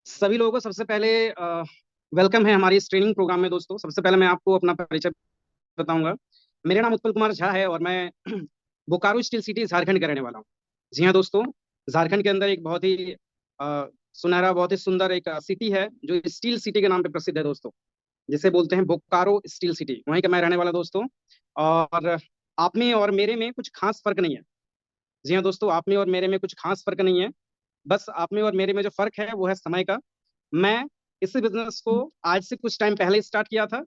सभी लोगों को सबसे पहले वेलकम है हमारी इस ट्रेनिंग प्रोग्राम में। दोस्तों, सबसे पहले मैं आपको अपना परिचय बताऊंगा। मेरा नाम उत्पल कुमार झा है और मैं बोकारो स्टील सिटी झारखंड का रहने वाला हूँ। जी हाँ दोस्तों, झारखंड के अंदर एक बहुत ही सुनहरा, बहुत ही सुंदर एक सिटी है जो स्टील सिटी के नाम पे प्रसिद्ध है दोस्तों, जिसे बोलते हैं बोकारो स्टील सिटी। वहीं का मैं रहने वाला दोस्तों। और आप में और मेरे में कुछ खास फर्क नहीं है। जी हाँ दोस्तों, आप में और मेरे में कुछ खास फर्क नहीं है। बस आप में और मेरे में जो फर्क है वो है समय का। मैं इस बिजनेस को आज से कुछ टाइम पहले स्टार्ट किया था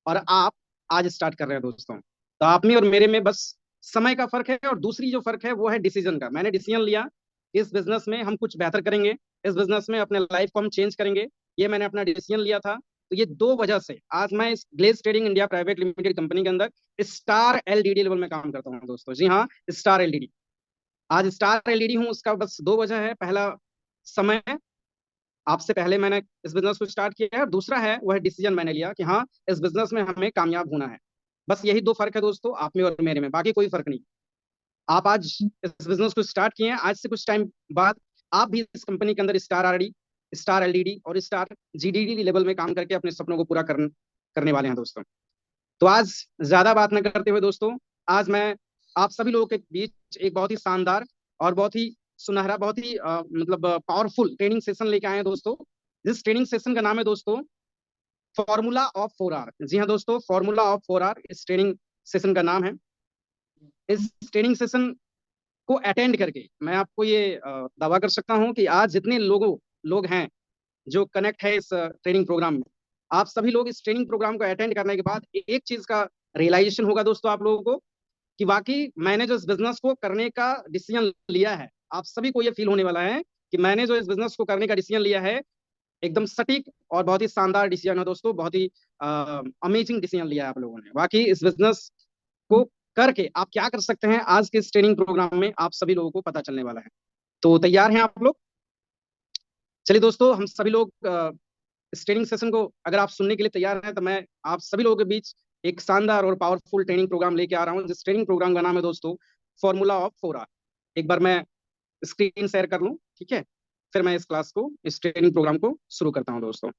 और आप आज स्टार्ट कर रहे हैं दोस्तों। तो आप में और मेरे में बस समय का फर्क है। और दूसरी जो फर्क है वो है डिसीजन का। मैंने डिसीजन लिया कि इस बिजनेस में हम कुछ बेहतर करेंगे, इस बिजनेस में अपने लाइफ को हम चेंज करेंगे। ये मैंने अपना डिसीजन लिया था। तो ये दो वजह से आज मैं इस Glaze trading India private limited company के अंदर स्टार एलईडी लेवल में काम करता हूँ दोस्तों। जी हाँ, स्टार एलईडी। आज स्टार एलईडी हूँ, उसका बस दो वजह है। पहला, समय। आपसे पहले मैंने इस बिजनेस को स्टार्ट किया है। और दूसरा है वह डिसीजन मैंने लिया कि हाँ, इस बिजनेस में हमें कामयाब होना है। बस यही दो फर्क है दोस्तों, आप में और मेरे में, बाकी कोई फर्क नहीं। आप आज इस बिजनेस को स्टार्ट किए हैं, आज से कुछ टाइम बाद आप भी इस कंपनी के अंदर स्टार आरडी, स्टार एलईडी और स्टार जीडीडी लेवल में काम करके अपने सपनों को पूरा करने वाले हैं दोस्तों। तो आज ज्यादा बात न करते हुए दोस्तों, आज मैं आप सभी लोगों के बीच एक बहुत ही शानदार और बहुत ही सुनहरा, बहुत ही मतलब पावरफुल ट्रेनिंग सेशन लेके आए हैं दोस्तों। जिस ट्रेनिंग सेशन का नाम है दोस्तों फॉर्मूला ऑफ 4 आर। जी हाँ दोस्तों, फॉर्मूला ऑफ 4 आर इस ट्रेनिंग सेशन का नाम है। इस ट्रेनिंग सेशन को अटेंड करके मैं आपको ये दावा कर सकता हूँ कि आज जितने लोग हैं जो कनेक्ट है इस ट्रेनिंग प्रोग्राम में, आप सभी लोग इस ट्रेनिंग प्रोग्राम को अटेंड करने के बाद एक चीज का रियलाइजेशन होगा दोस्तों आप लोगों को, कि वाकई मैंने जो इस बिजनेस को करने का डिसीजन लिया है, आप सभी को ये फील होने वाला है कि मैंने जो इस बिजनेस को करने का डिसीजन लिया है एकदम सटीक और बहुत ही शानदार डिसीजन है दोस्तों। बहुत ही अमेजिंग डिसीजन लिया है आप लोगों ने। बाकी इस बिजनेस को करके आप क्या कर सकते हैं, आज के इस ट्रेनिंग प्रोग्राम में आप सभी लोगों को पता चलने वाला है। तो तैयार हैं आप लोग? चलिए दोस्तों, हम सभी लोग इस ट्रेनिंग सेशन को अगर आप सुनने के लिए तैयार हैं तो मैं आप सभी लोगों के बीच एक शानदार और पावरफुल ट्रेनिंग प्रोग्राम लेके आ रहा हूँ। जिस ट्रेनिंग प्रोग्राम का नाम है दोस्तों फॉर्मूला ऑफ 4 आर। एक बार मैं स्क्रीन शेयर कर लूँ, ठीक है? फिर मैं इस क्लास को, इस ट्रेनिंग प्रोग्राम को शुरू करता हूँ दोस्तों।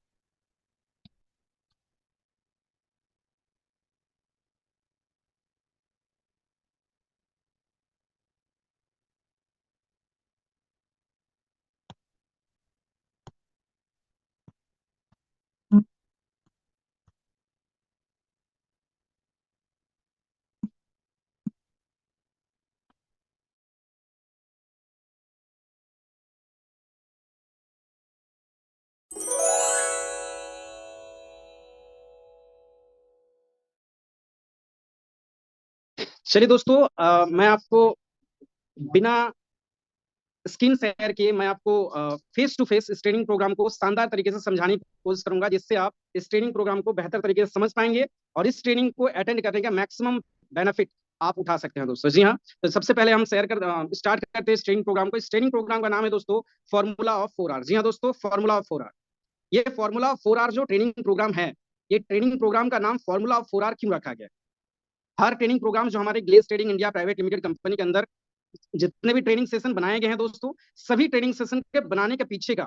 चलिए दोस्तों, मैं आपको बिना स्क्रीन शेयर किए मैं आपको फेस टू फेस इस ट्रेनिंग प्रोग्राम को शानदार तरीके से समझाने की कोशिश करूंगा, जिससे आप इस ट्रेनिंग प्रोग्राम को बेहतर तरीके से समझ पाएंगे और इस ट्रेनिंग को अटेंड करने का मैक्सिमम बेनिफिट आप उठा सकते हैं दोस्तों। जी हाँ, तो सबसे पहले हम स्टार्ट करते हैं इस ट्रेनिंग प्रोग्राम को। इस ट्रेनिंग प्रोग्राम का नाम है दोस्तों फॉर्मूला ऑफ 4 आर। जी हाँ दोस्तों, फॉर्मूला ऑफ 4 आर। ये फॉर्मूला ऑफ 4 आर जो ट्रेनिंग प्रोग्राम है, ये ट्रेनिंग प्रोग्राम का नाम फॉर्मूला ऑफ 4 आर क्यों रखा गया? हर ट्रेनिंग प्रोग्राम जो हमारे Glaze trading India private limited company के अंदर जितने भी ट्रेनिंग सेशन बनाए गए हैं दोस्तों, सभी ट्रेनिंग सेशन के बनाने के पीछे का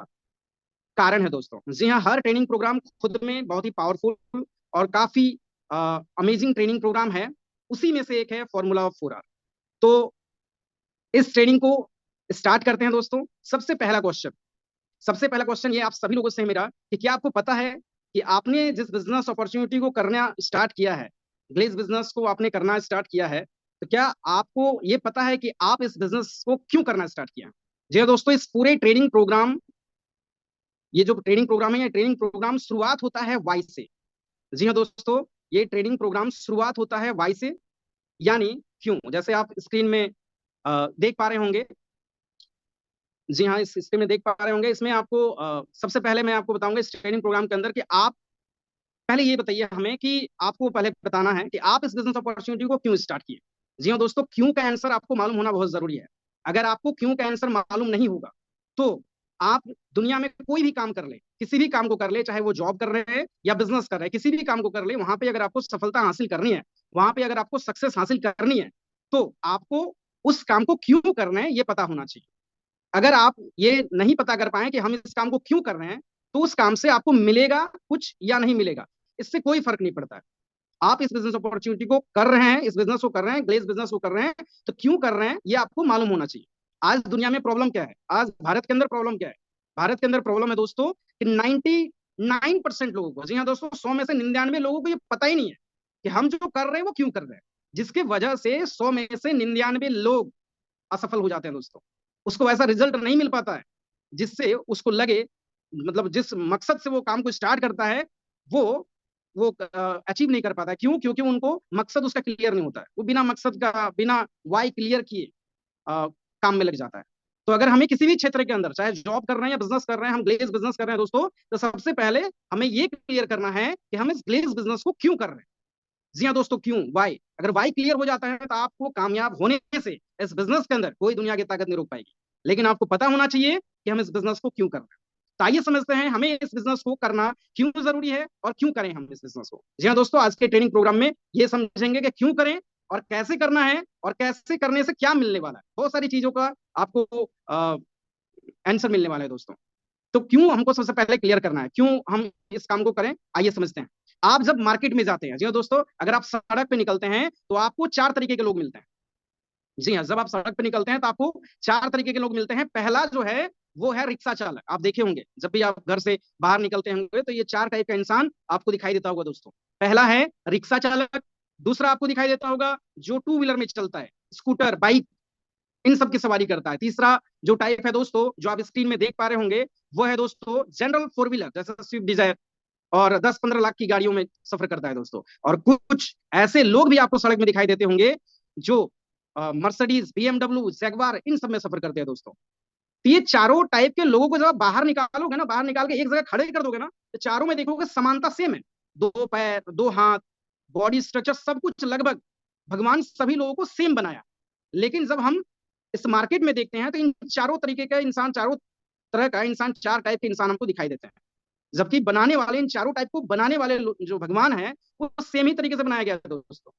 कारण है दोस्तों। जी हाँ, हर ट्रेनिंग प्रोग्राम खुद में बहुत ही पावरफुल और काफी अमेजिंग ट्रेनिंग प्रोग्राम है। उसी में से एक है फॉर्मूला ऑफ 4 आर। तो इस ट्रेनिंग को स्टार्ट करते हैं दोस्तों। सबसे पहला क्वेश्चन ये आप सभी लोगों से है मेरा, कि क्या आपको पता है कि आपने जिस बिजनेस अपॉर्चुनिटी को करना स्टार्ट किया है, ग्लेज बिजनेस को आपने करना स्टार्ट किया है, तो क्या आपको ये पता है कि आप इस बिजनेस को क्यों करना स्टार्ट किया? जी हाँ दोस्तों, इस पूरे ट्रेनिंग प्रोग्राम, ये जो ट्रेनिंग प्रोग्राम है, ये ट्रेनिंग प्रोग्राम शुरुआत होता है वाई से। जी हाँ दोस्तों, ये ट्रेनिंग प्रोग्राम शुरुआत होता है वाई से, यानी क्यों। जैसे आप स्क्रीन में देख पा रहे होंगे। जी हाँ, इस स्क्रीन में देख पा रहे होंगे। इसमें आपको सबसे पहले मैं आपको बताऊंगा इस ट्रेनिंग प्रोग्राम के अंदर कि आप पहले ये बताइए हमें कि आपको पहले बताना है कि आप इस बिजनेस अपॉर्चुनिटी को क्यों स्टार्ट किए। जी हाँ दोस्तों, क्यों का आंसर आपको मालूम होना बहुत जरूरी है। अगर आपको क्यों का आंसर मालूम नहीं होगा तो आप दुनिया में कोई भी काम कर ले, किसी भी काम को कर ले, चाहे वो जॉब कर रहे हैं या बिजनेस कर रहे हैं, किसी भी काम को कर ले, वहां पे अगर आपको सफलता हासिल करनी है, वहां पे अगर आपको सक्सेस हासिल करनी है, तो आपको उस काम को क्यों करना है ये पता होना चाहिए। अगर आप ये नहीं पता कर पाए कि हम इस काम को क्यों कर रहे हैं, तो उस काम से आपको मिलेगा कुछ या नहीं मिलेगा, इससे कोई फर्क नहीं पड़ता है। आप इस बिजनेस अपॉर्चुनिटी को कर रहे हैं, इस बिजनेस को कर रहे हैं, ग्लेज बिजनेस को कर रहे हैं, तो क्यों कर रहे हैं ये आपको मालूम होना चाहिए। आज दुनिया में प्रॉब्लम क्या है, आज भारत के अंदर प्रॉब्लम क्या है? भारत के अंदर प्रॉब्लम है दोस्तों कि 99% लोगों को, जी हाँ दोस्तों, 100 में से 99 लोगों को ये पता ही नहीं है कि हम जो कर रहे हैं वो क्यों कर रहे हैं, जिसके वजह से 100 में से 99 लोग असफल हो जाते हैं दोस्तों। उसको ऐसा रिजल्ट नहीं मिल पाता है जिससे उसको लगे, मतलब जिस मकसद से वो काम को स्टार्ट करता है वो वो अचीव नहीं कर पाता है। क्यों? क्योंकि उनको मकसद उसका क्लियर नहीं होता है, वो बिना मकसद का, बिना वाई क्लियर किए अ, काम में लग जाता है। तो अगर हमें किसी भी क्षेत्र के अंदर, चाहे जॉब कर रहे हैं या बिजनेस कर रहे हैं, हम ग्लेज बिजनेस कर रहे हैं दोस्तों, तो सबसे पहले हमें ये क्लियर करना है कि हम इस ग्लेज बिजनेस को क्यों कर रहे हैं। जी हाँ दोस्तों, क्यों, वाई। अगर वाई क्लियर हो जाता है तो आपको कामयाब होने से इस बिजनेस के अंदर कोई दुनिया की ताकत नहीं रोक पाएगी। लेकिन आपको पता होना चाहिए कि हम इस बिजनेस को क्यों कर रहे हैं। तो आइए समझते हैं हमें इस बिजनेस को करना क्यों जरूरी है और क्यों करें हम इस बिजनेस को। जी हाँ दोस्तों, आज के ट्रेनिंग प्रोग्राम में ये समझेंगे कि क्यों करें और कैसे करना है और कैसे करने से क्या मिलने वाला है। बहुत सारी चीजों का आपको आंसर मिलने वाला है दोस्तों। तो क्यों हमको सबसे पहले क्लियर करना है, क्यों हम इस काम को करें, आइए समझते हैं। आप जब मार्केट में जाते हैं, जी हाँ दोस्तों, अगर आप सड़क पे निकलते हैं तो आपको चार तरीके के लोग मिलते हैं। जी हाँ, जब आप सड़क पे निकलते हैं तो आपको चार तरीके के लोग मिलते हैं। पहला जो है वो है रिक्शा चालक। आप देखे होंगे जब भी आप घर से बाहर निकलते होंगे तो ये चार टाइप का इंसान आपको दिखाई देता होगा दोस्तों। पहला है रिक्शा चालक। दूसरा आपको दिखाई देता होगा जो टू व्हीलर में चलता है, स्कूटर, बाइक, इन सब की सवारी करता है। तीसरा जो टाइप है दोस्तों, जो आप स्क्रीन में देख पा रहे होंगे, वो है दोस्तों जनरल फोर व्हीलर, जैसे स्विफ्ट डिजायर और 10-15 लाख की गाड़ियों में सफर करता है दोस्तों। और कुछ ऐसे लोग भी आपको सड़क में दिखाई देते होंगे जो मर्सिडीज, बीएमडब्ल्यू, जैगवार, इन सब में सफर करते हैं दोस्तों। तो ये चारों टाइप के लोगों को जब आप बाहर निकालोगे ना, बाहर निकाल के एक जगह खड़े कर दोगे ना, तो चारों में देखोगे समानता सेम है। दो पैर, दो हाथ, बॉडी स्ट्रक्चर, सब कुछ लगभग भगवान सभी लोगों को सेम बनाया। लेकिन जब हम इस मार्केट में देखते हैं तो इन चारों तरीके का इंसान, चारों तरह का इंसान, चार टाइप के इंसान हमको दिखाई देते हैं। जबकि बनाने वाले, इन चारों टाइप को बनाने वाले जो भगवान है, वो सेम ही तरीके से बनाया गया है दोस्तों।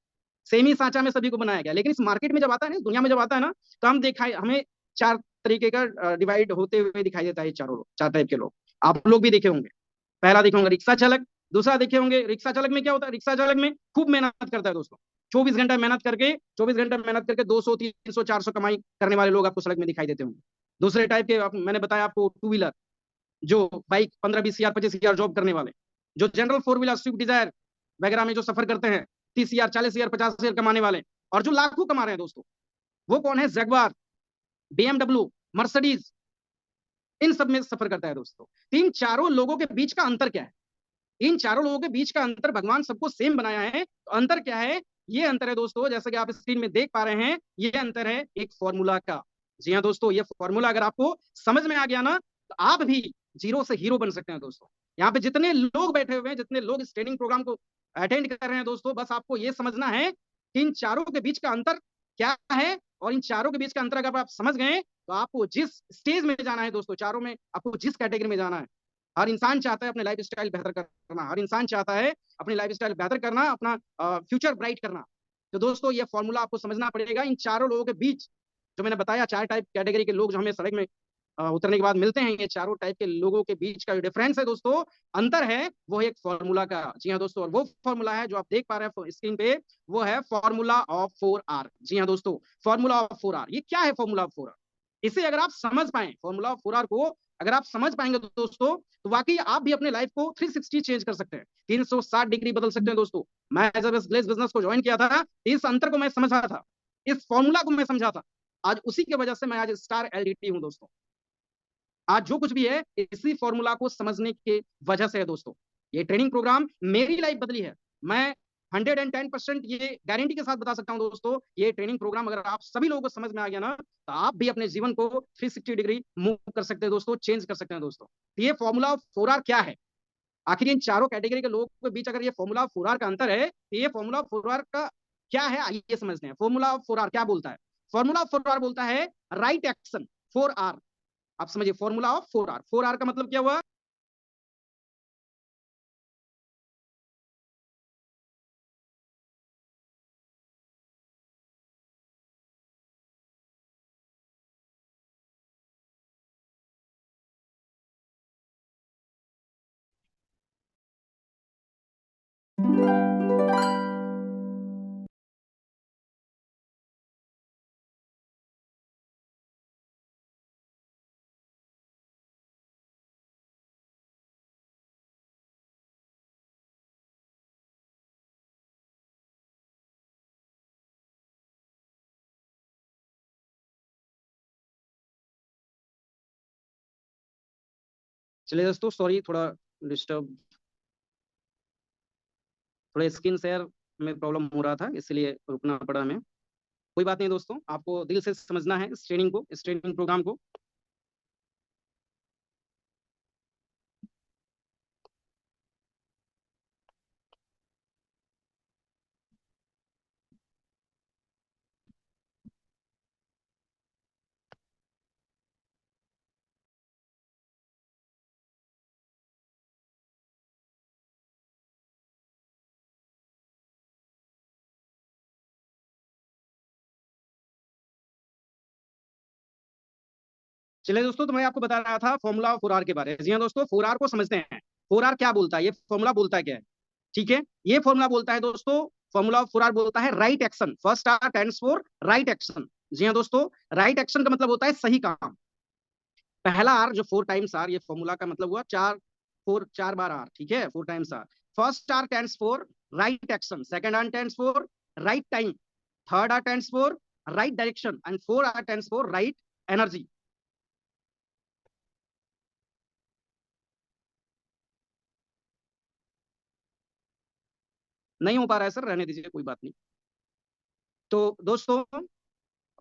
सेम ही सांचा में सभी को बनाया गया। लेकिन इस मार्केट में जब आता है ना, दुनिया में जब आता है ना, तो हम देखा, हमें चार तरीके का डिवाइड होते हुए दिखाई देता है। चारों लोग, चार टाइप के लोग आप लोग भी देखे होंगे। पहला देखे होंगे रिक्शा चालक। दूसरा देखे होंगे, रिक्शा चालक में क्या होता है, रिक्शा चालक में खूब मेहनत करता है दोस्तों। 24 घंटा मेहनत करके 200, 300, 400 कमाई करने वाले लोग आपको सड़क में दिखाई देते होंगे। दूसरे टाइप के मैंने बताया आपको, टू व्हीलर, जो बाइक 15-20 हजार 25 हजार जॉब करने वाले, जो general four wheeler, Swift Dzire वगैरह में जो सफर करते हैं, 30 हजार, 40 हजार, 50 हजार कमाने वाले। और जो लाखों कमा रहे हैं दोस्तों, वो कौन है, जगवार, बीएमडब्ल्यू, मर्सिडीज, इन सब में सफर करता है दोस्तों। तीन चारों लोगों के बीच का अंतर क्या है? इन चारों लोगों के बीच का अंतर, भगवान सबको सेम बनाया है, तो अंतर क्या है? ये अंतर है दोस्तों, जैसे कि आप स्क्रीन में देख पा रहे हैं, ये अंतर है एक फॉर्मूला का। जी हाँ दोस्तों, ये फॉर्मूला अगर आपको समझ में आ गया ना, तो आप भी जीरो से हीरो बन सकते हैं दोस्तों। यहाँ पे जितने लोग बैठे हुए हैं, जितने लोग इस ट्रेनिंग प्रोग्राम को अटेंड कर रहे हैं दोस्तों, बस आपको ये समझना है कि इन चारों के बीच का अंतर क्या है। और इन चारों के बीच का अंतर अगर आप समझ गए तो आपको जिस स्टेज में जाना है दोस्तों, चारों में आपको जिस कैटेगरी में जाना है, हर इंसान चाहता है अपने लाइफ स्टाइल बेहतर करना, हर इंसान चाहता है अपनी लाइफ स्टाइल बेहतर करना, अपना फ्यूचर ब्राइट करना। तो दोस्तों ये फॉर्मूला आपको समझना पड़ेगा। इन चारों लोगों के बीच जो मैंने बताया, चार टाइप कैटेगरी के लोग जो हमें सड़क में उतरने के बाद मिलते हैं, ये चारों टाइप के लोगों के बीच का जो डिफरेंस है दोस्तों, अंतर है, वो है एक फॉर्मूला का। जी हाँ दोस्तों, और वो फॉर्मूला है जो आप देख पा रहे हैं स्क्रीन पे, वो है फॉर्मूला ऑफ 4R। जी हाँ दोस्तों, फॉर्मूला ऑफ 4R। ये क्या है फॉर्मूला ऑफ 4R? इसे अगर आप समझ पाए, फॉर्मूला ऑफ 4R को अगर आप समझ पाएंगे तो दोस्तों, तो वाकई आप भी अपने लाइफ को 360 चेंज कर सकते हैं, 360 डिग्री बदल सकते हैं दोस्तों। मैं जब इस ग्लेस बिजनेस को ज्वाइन किया था, इस अंतर को मैं समझा था, इस फॉर्मूला को मैं समझा था। आज उसी की वजह से मैं आज स्टार एलडीटी हूं दोस्तों। आज जो कुछ भी है, इसी फॉर्मूला को समझने की वजह से है दोस्तों। ये ट्रेनिंग प्रोग्राम मेरी लाइफ बदली है। मैं 110% ये गारंटी के साथ बता सकता हूं दोस्तों, ये ट्रेनिंग प्रोग्राम अगर आप सभी लोगों को समझ में आ गया ना, तो आप भी अपने जीवन को 360 डिग्री मूव कर सकते हैं दोस्तों, चेंज कर सकते हैं दोस्तों। तो ये फॉर्मूला ऑफ 4R क्या है? आखिर इन चारों कैटेगरी के लोगों के बीच अगर ये फॉर्मूला ऑफ 4R का अंतर है, तो ये फॉर्मूला ऑफ 4R का क्या है, आइए समझते हैं। फॉर्मूला ऑफ 4R क्या बोलता है? फॉर्मूला ऑफ 4R बोलता है राइट एक्शन 4R। आप समझिए, फॉर्मूला ऑफ 4R, 4R का मतलब क्या हुआ? चलिए दोस्तों, सॉरी, थोड़ा डिस्टर्ब, थोड़ा स्क्रीन शेयर में प्रॉब्लम हो रहा था, इसलिए रुकना पड़ा हमें। कोई बात नहीं दोस्तों, आपको दिल से समझना है इस ट्रेनिंग को, इस ट्रेनिंग प्रोग्राम को। चलिए दोस्तों, तो मैं आपको बता रहा था फॉर्मूला ऑफ 4R के बारे में। जी हाँ दोस्तों, 4R को समझते हैं। 4R क्या बोलता है, ये फॉर्मूला बोलता है क्या है? ठीक है, ये फॉर्मूला बोलता है दोस्तों, फॉर्मूला ऑफ 4R बोलता है right action. First R stands for right action. जी हाँ दोस्तों, राइट एक्शन का मतलब होता है सही काम। पहला आर जो 4 टाइम्स आर, ये फॉर्मूला का मतलब हुआ चार, 4 बार आर, ठीक है, 4 times R. First R stands for right action, second R stands for right time, third R stands for right direction, and 4 R stands for right energy. नहीं हो पा रहा है सर, रहने दीजिए, कोई बात नहीं। तो दोस्तों,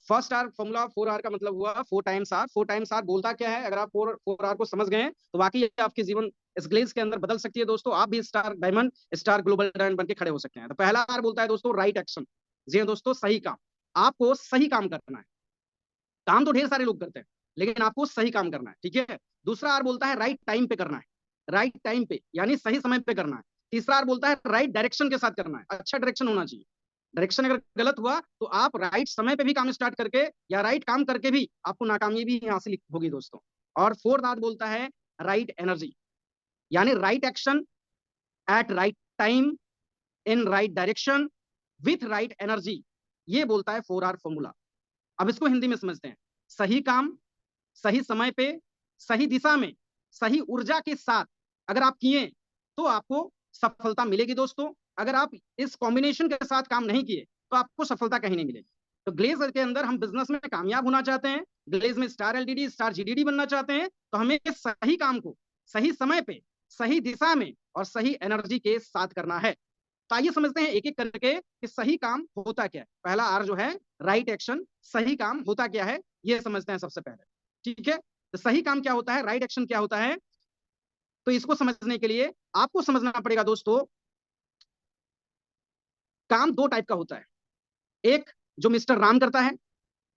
फर्स्ट आर फॉर्मूला 4 आर का मतलब हुआ 4 टाइम्स आर। 4 टाइम्स आर बोलता क्या है? अगर आप 4 आर को समझ गए हैं तो वाकई आपके जीवन इस ग्लेज के अंदर बदल सकती है दोस्तों। आप भी star diamond, star global diamond बन के खड़े हो सकते हैं। तो पहला आर बोलता है दोस्तों राइट एक्शन। जी हाँ दोस्तों, सही काम। आपको सही काम करना है। काम तो ढेर सारे लोग करते हैं, लेकिन आपको सही काम करना है, ठीक है। दूसरा आर बोलता है राइट टाइम पे करना है, राइट टाइम पे यानी सही समय पे करना है। तीसरा आर बोलता है राइट डायरेक्शन के साथ करना है, अच्छा डायरेक्शन होना चाहिए। डायरेक्शन अगर गलत हुआ तो आप राइट समय पे भी काम स्टार्ट करके या राइट काम करके भी आपको नाकामयाबी ही हासिल होगी दोस्तों। और फोर्थ आर बोलता है राइट एनर्जी, यानी right action at right time, in right direction, with right energy. ये बोलता है 4 आर फॉर्मूला। अब इसको हिंदी में समझते हैं। सही काम, सही समय पे, सही दिशा में, सही ऊर्जा के साथ अगर आप किए तो आपको सफलता मिलेगी दोस्तों। अगर आप इस कॉम्बिनेशन के साथ काम नहीं किए तो आपको सफलता कहीं नहीं मिलेगी। तो ग्लेज के अंदर हम बिजनेस में कामयाब होना चाहते हैं, ग्लेज में स्टार एलडीडी, स्टार जीडीडी बनना चाहते हैं, तो हमें सही काम को सही समय पे, सही दिशा में और सही एनर्जी के साथ करना है। तो आइए समझते हैं एक एक करके कि सही काम होता क्या है। पहला आर जो है राइट एक्शन, सही काम होता क्या है ये समझते हैं सबसे पहले, ठीक है। तो सही काम क्या होता है, राइट एक्शन क्या होता है, तो इसको समझने के लिए आपको समझना पड़ेगा दोस्तों, काम 2 टाइप का होता है। एक जो मिस्टर राम करता है,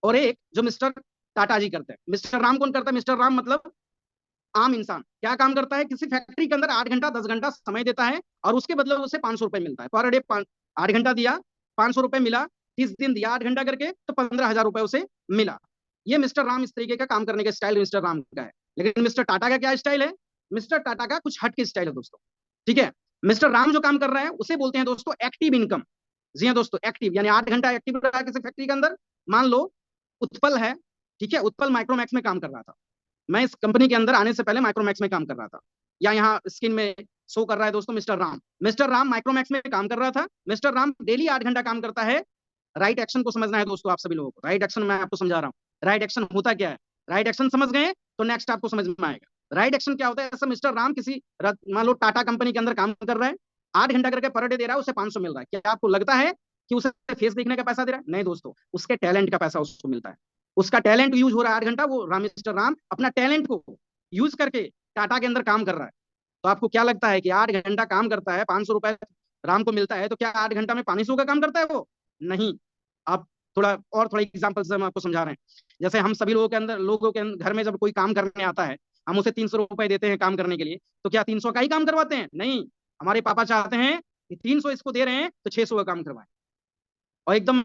और एक जो मिस्टर टाटा जी करते हैं। मिस्टर राम कौन करता है? मिस्टर राम मतलब आम इंसान। क्या काम करता है? किसी फैक्ट्री के अंदर 8 घंटा 10 घंटा समय देता है और उसके बदले उसे 500 रुपए मिलता है पर डे। 8 घंटा दिया, 500 रुपए मिला। 30 दिन दिया 8 घंटा करके, तो 15,000 रुपए उसे मिला। ये मिस्टर राम इस तरीके का काम करने का स्टाइल मिस्टर राम का है। लेकिन मिस्टर टाटा का क्या स्टाइल है? मिस्टर टाटा का कुछ हट के स्टाइल है दोस्तों, ठीक है। मिस्टर राम जो काम कर रहा है उसे बोलते हैं दोस्तों एक्टिव इनकम। जी हाँ दोस्तों, एक्टिव यानी 8 घंटा एक्टिव रहा किसी फैक्ट्री के अंदर। मान लो उत्पल है, ठीक है, उत्पल माइक्रोमैक्स में काम कर रहा था। मैं इस कंपनी के अंदर आने से पहले माइक्रोमैक्स में काम कर रहा था। या यहाँ स्क्रीन में शो कर रहा है दोस्तों mister Ram. Mister Ram Micromax में काम कर रहा था। मिस्टर राम डेली 8 घंटा काम करता है। राइट एक्शन को समझना है दोस्तों आप सभी लोगों को। राइट एक्शन मैं आपको समझा रहा हूँ, राइट एक्शन होता क्या है। राइट एक्शन समझ गए तो नेक्स्ट आपको समझ में आएगा। राइट एक्शन क्या होता है? ऐसा मिस्टर राम किसी मान लो टाटा कंपनी के अंदर काम कर रहा है, 8 घंटा करके पर डे दे रहा है, उसे 500 मिल रहा है। क्या आपको लगता है कि उसे फेस देखने का पैसा दे रहा है? नहीं दोस्तों, उसके टैलेंट का पैसा उसको मिलता है। उसका टैलेंट यूज हो रहा है 8 घंटा, वो राम मिस्टर राम अपना टैलेंट को यूज करके टाटा के अंदर काम कर रहा है। तो आपको क्या लगता है कि 8 घंटा काम करता है, 500 रुपए राम को मिलता है, तो क्या 8 घंटा में 500 का काम करता है वो? नहीं। आप थोड़ा एग्जाम्पल से हम आपको समझा रहे हैं। जैसे हम सभी लोगों के घर में जब कोई काम करने आता है, हम उसे 300 रुपए देते हैं काम करने के लिए, तो क्या 300 का ही काम करवाते हैं? नहीं। हमारे पापा चाहते हैं कि 300 इसको दे रहे हैं तो 600 का काम करवाएं, और एकदम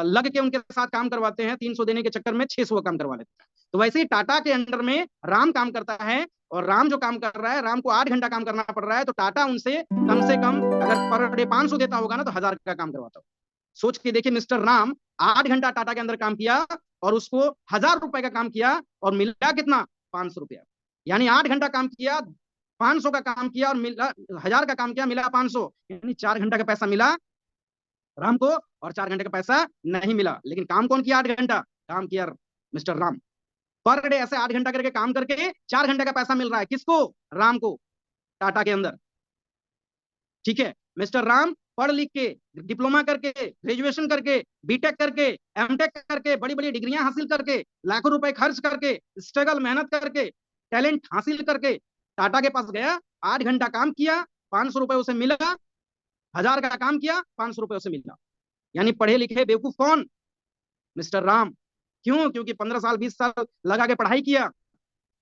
लग के उनके साथ काम करवाते हैं। 300 देने के चक्कर में 600 का काम करवा लेते हैं। तो वैसे ही टाटा के अंडर में राम काम करता है, और राम जो काम कर रहा है, राम को 8 घंटा काम करना पड़ रहा है, तो टाटा उनसे कम से कम अगर पर डे 500 देता होगा ना, तो 1000 का काम करवाता होगा। सोच के देखिए, मिस्टर राम 8 घंटा टाटा के अंदर काम किया और उसको 1000 रुपए का काम किया और मिला कितना, 500 रुपया। यानी 8 घंटा काम किया, 500 का काम किया और मिला 1000 का काम किया, मिला 500, यानी 4 घंटा का पैसा मिला राम को और 4 घंटे का पैसा नहीं मिला। लेकिन काम कौन किया, 8 घंटा काम किया मिस्टर राम। पर डे ऐसे 8 घंटा करके काम करके 4 घंटे का पैसा मिल रहा है, किसको, राम को, टाटा के अंदर। ठीक है, मिस्टर राम पढ़ लिख के, डिप्लोमा करके, ग्रेजुएशन करके, बीटेक करके, एमटेक करके, बड़ी बड़ी डिग्रियां हासिल करके, लाखों रुपए खर्च करके, स्ट्रगल मेहनत करके, टैलेंट हासिल करके टाटा के पास गया, 8 घंटा काम किया, 500 रुपए उसे मिला, 1000 का काम किया, 500 रुपए उसे मिला। यानी पढ़े लिखे बेवकूफ कौन, मिस्टर राम। क्यों, क्योंकि 15 साल 20 साल लगा के पढ़ाई किया,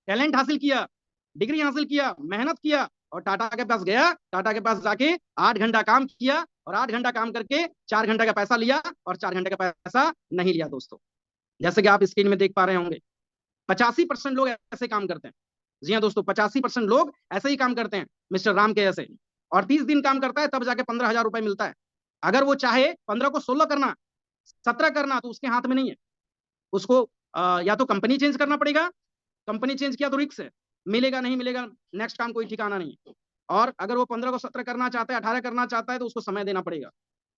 टैलेंट हासिल किया, डिग्री हासिल किया, मेहनत किया, और टाटा के पास गया, टाटा के पास जाके 8 घंटा काम किया और 8 घंटा काम करके 4 घंटे का पैसा लिया और 4 घंटे का पैसा नहीं लिया। दोस्तों, जैसे कि आप स्क्रीन में देख पा रहे होंगे, 85% लोग ऐसे काम करते हैं। जी हाँ दोस्तों, 85% लोग ऐसे ही काम करते हैं मिस्टर राम के ऐसे। और 30 दिन काम करता है तब जाके 15,000 रुपए मिलता है। अगर वो चाहे 15 को 16 करना, 17 करना, तो उसके हाथ में नहीं है। उसको या तो कंपनी चेंज करना पड़ेगा, कंपनी चेंज किया तो रिक्स है, मिलेगा नहीं मिलेगा, नेक्स्ट काम कोई ठिकाना नहीं। और अगर वो 15 को 17 करना चाहता है, 18 करना चाहता है, तो उसको समय देना पड़ेगा।